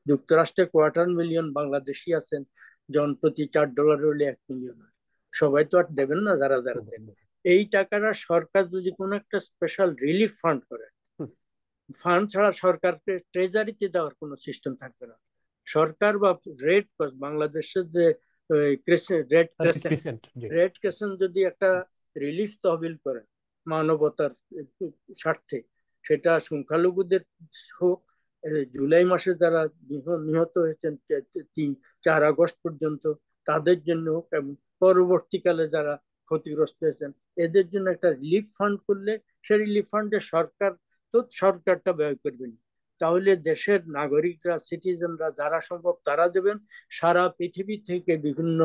D: যুক্তরাষ্ট্রে 1/4 মিলিয়ন বাংলাদেশি আছেন, জন প্রতি $4 হলে 1 মিলিয়ন হয়। সবাই তো আর দেবেন না, যারা যারা
A: হুম,
D: দেন।
A: হুম,
D: এই টাকাটা সরকার যদি কোনো একটা স্পেশাল রিলিফ ফান্ড করে,
A: হুম,
D: ফান্ড ছাড়া সরকারকে ট্রেজারিতে দেওয়ার কোনো সিস্টেম থাকবে না। সরকার বা রেড ক্রস, বাংলাদেশের যে রেড ক্রেসেন্ট,
A: রিসেন্ট, জি,
D: রেড ক্রেসেন্ট যদি একটা রিলিফ তহবিল করে মানবতার স্বার্থে, সেটা সংখ্যালঘুদের হোক, জুলাই মাসে যারা নিহত হয়েছেন 4 আগস্ট পর্যন্ত, তাদের জন্য হোক, এবং পরবর্তীকালে যারা ক্ষতিগ্রস্ত হয়েছেন, এদের জন্য একটা রিলিফ ফান্ড করলে, সেই রিলিফ ফান্ডে সরকার তো সরকারটা ব্যয় করবেন। তাহলে দেশের নাগরিকরা, সিটিজেনরা যারা সম্ভব তারা দেবেন। সারা পৃথিবী থেকে বিভিন্ন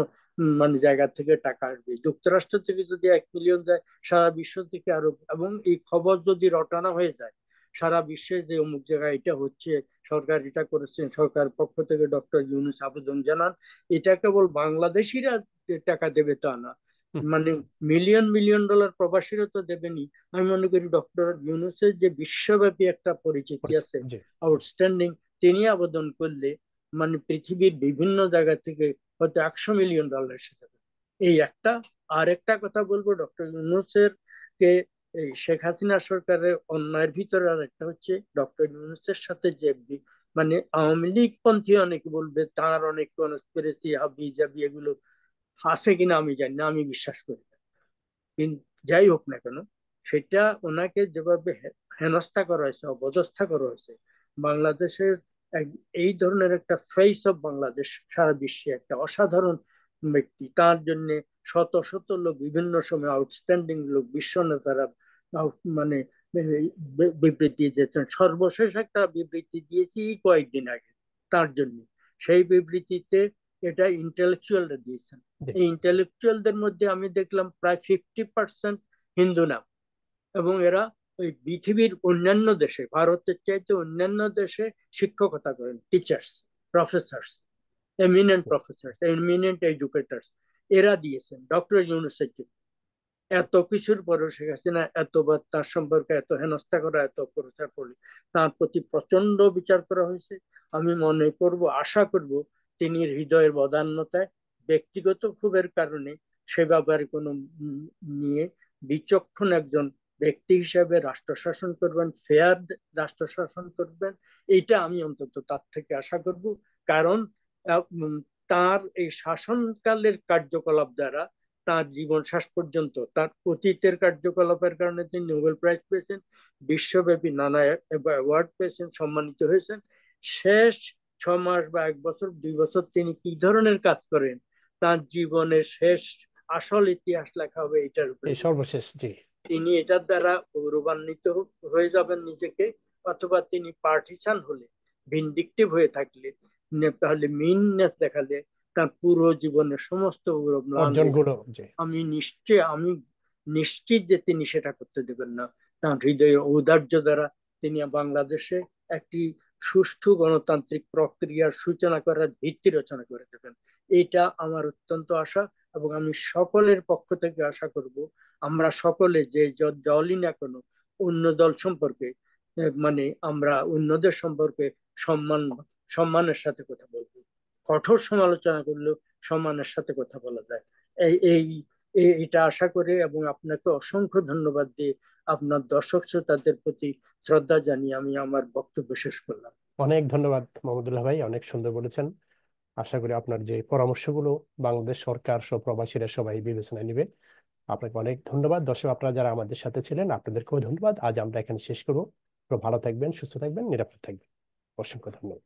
D: মানে জায়গা থেকে টাকা আসবে। যুক্তরাষ্ট্র থেকে যদি 1 মিলিয়ন যায়, সারা বিশ্ব থেকে আরো, এবং এই খবর যদি রটানো হয়ে যায় সারা বিশ্বে যে অমুক জায়গায় এটা হচ্ছে, সরকার এটা করেছেন, সরকার পক্ষ থেকে ডক্টর ইউনূস আবেদন জানান, এটা কেবল বাংলাদেশিরা যে টাকা দেবে তা না,
A: হুম,
D: মানে মিলিয়ন মিলিয়ন ডলার প্রবাসীরা তো দেবেনি। আমি মনে করি ডক্টর ইউনূসের যে বিশ্বব্যাপী একটা পরিচিতি আছে,
A: জি
D: আউটস্ট্যান্ডিং, তিনি আবেদন করলে মানে পৃথিবীর বিভিন্ন জায়গা থেকে হয়তো 100 মিলিয়ন ডলার এসে যাবে। এই একটা। আর একটা কথা বলবো, ডক্টর ইউনূসের কে এই শেখ হাসিনা সরকারের অন্যায়ের ভিতরে আর একটা হচ্ছে, ডক্টর ইউনূসের সাথে যে মানে আওয়ামী লীগ পন্থী অনেকে বলবে তার অনেক কনস্পিরেসি হাবি জাবি এগুলো আছে কিনা আমি জানি না, আমি বিশ্বাস করি না। কিন্তু যাই হোক না কেন, সেটা ওনাকে যেভাবে হেনস্থা করা হয়েছে, অপদস্থা করা হয়েছে, বাংলাদেশের এই ধরনের একটা ফেস অফ বাংলাদেশ সারা বিশ্বে একটা অসাধারণ ব্যক্তি, তার জন্য শত শত লোক বিভিন্ন সময়, আউটস্ট্যান্ডিং লোক, বিশ্ব নেতারা মানে বিবৃতি দিয়েছেন। সর্বশেষ একটা বিবৃতি দিয়েছি কয়েকদিন আগে তার জন্য। সেই বিবৃতিতে এটা ইন্টেলেকচুয়ালরা দিয়েছেন।
A: জি
D: এই ইন্টেলেকচুয়ালদের মধ্যে আমি দেখলাম প্রায় 50% হিন্দু নাম, এবং এরা ওই পৃথিবীর অন্যান্য দেশে, ভারতের চাইতে অন্যান্য দেশে শিক্ষকতা করেন, teachers, professors, eminent professors, eminent educators, এরা দিয়েছেন ডক্টর ইউনূসের জন্য। এত কিছুর পরেও শেখ হাসিনা এতবার তার সম্পর্কে এত হেনস্থা করা, এত প্রচার করলে তার প্রতি প্রচন্ড বিচার করা হয়েছে। আমি মনে করব, আশা করব, তিনি হৃদয়ের বদান্যতায়, ব্যক্তিগত ক্ষোভের কারণে সে ব্যাপারে কোনো নিয়ে বিচক্ষণ একজন ব্যক্তি হিসেবে রাষ্ট্র শাসন করবেন, ফেয়ার রাষ্ট্র শাসন করবেন, এইটা আমি অন্তত তার থেকে আশা করব। কারণ তার এই শাসনকালের কার্যকলাপ দ্বারা তার জীবন শেষ পর্যন্ত, তার অতীতের কার্যকলাপের কারণে তিনি নোবেল প্রাইজ পেয়েছেন, বিশ্বব্যাপী নানা অ্যাওয়ার্ড পেয়েছেন, সম্মানিত হয়েছেন। শেষ 6 মাস বা 1 বছর 2 বছর তিনি কি ধরনের কাজ করেন, তার জীবনের শেষ আসল ইতিহাস লেখা হবে এটার উপরে।
A: এই সর্বশেষ জি
D: তিনি এটার দ্বারা গৌরবান্বিত হয়ে যাবেন নিজেকে, অথবা তিনি পার্টিসান হলে, ভিনডিকটিভ হয়ে থাকলে, তাহলে মিননেস দেখালে তার পুরো জীবনের সমস্ত গৌরব ম্লান হয়ে
A: অর্জনগুলো
D: যাবে।
A: জি
D: আমি নিশ্চিত যে তিনি সেটা করতে দেবেন না। তার হৃদয়ের ঔদার্য দ্বারা তিনি বাংলাদেশে একটি সুষ্ঠু গণতান্ত্রিক প্রক্রিয়ার সূচনা করার ভিত্তি রচনা করে দেবেন, এটা আমার অত্যন্ত আশা। এবং আমি সকলের পক্ষ থেকে আশা করব, আমরা সকলে যে দলই না কোনো, অন্য দল সম্পর্কে মানে আমরা অন্যদের সম্পর্কে সম্মান সম্মানের সাথে কথা বলবো। কঠোর সমালোচনা করলেও সম্মানের সাথে কথা বলা যায়। এই এই এটা আশা করে, এবং আপনাকে অসংখ্য ধন্যবাদ দিয়ে আপনার দর্শক শ্রোতাদের প্রতি শ্রদ্ধা জানিয়ে আমি আমার বক্তব্য শেষ করলাম।
A: অনেক ধন্যবাদ মাহমুদুল্লাহ ভাই, অনেক সুন্দর বলেছেন। আশা করি আপনার যে পরামর্শগুলো বাংলাদেশ সরকার সব প্রবাসীরা সবাই বিবেচনায় নেবে। আপনাকে অনেক ধন্যবাদ। দর্শক আপনারা যারা আমাদের সাথে ছিলেন আপনাদেরকেও ধন্যবাদ। আজ আমরা এখানে শেষ করবো। ভালো থাকবেন, সুস্থ থাকবেন, নিরাপদ থাকবেন। অসংখ্য ধন্যবাদ।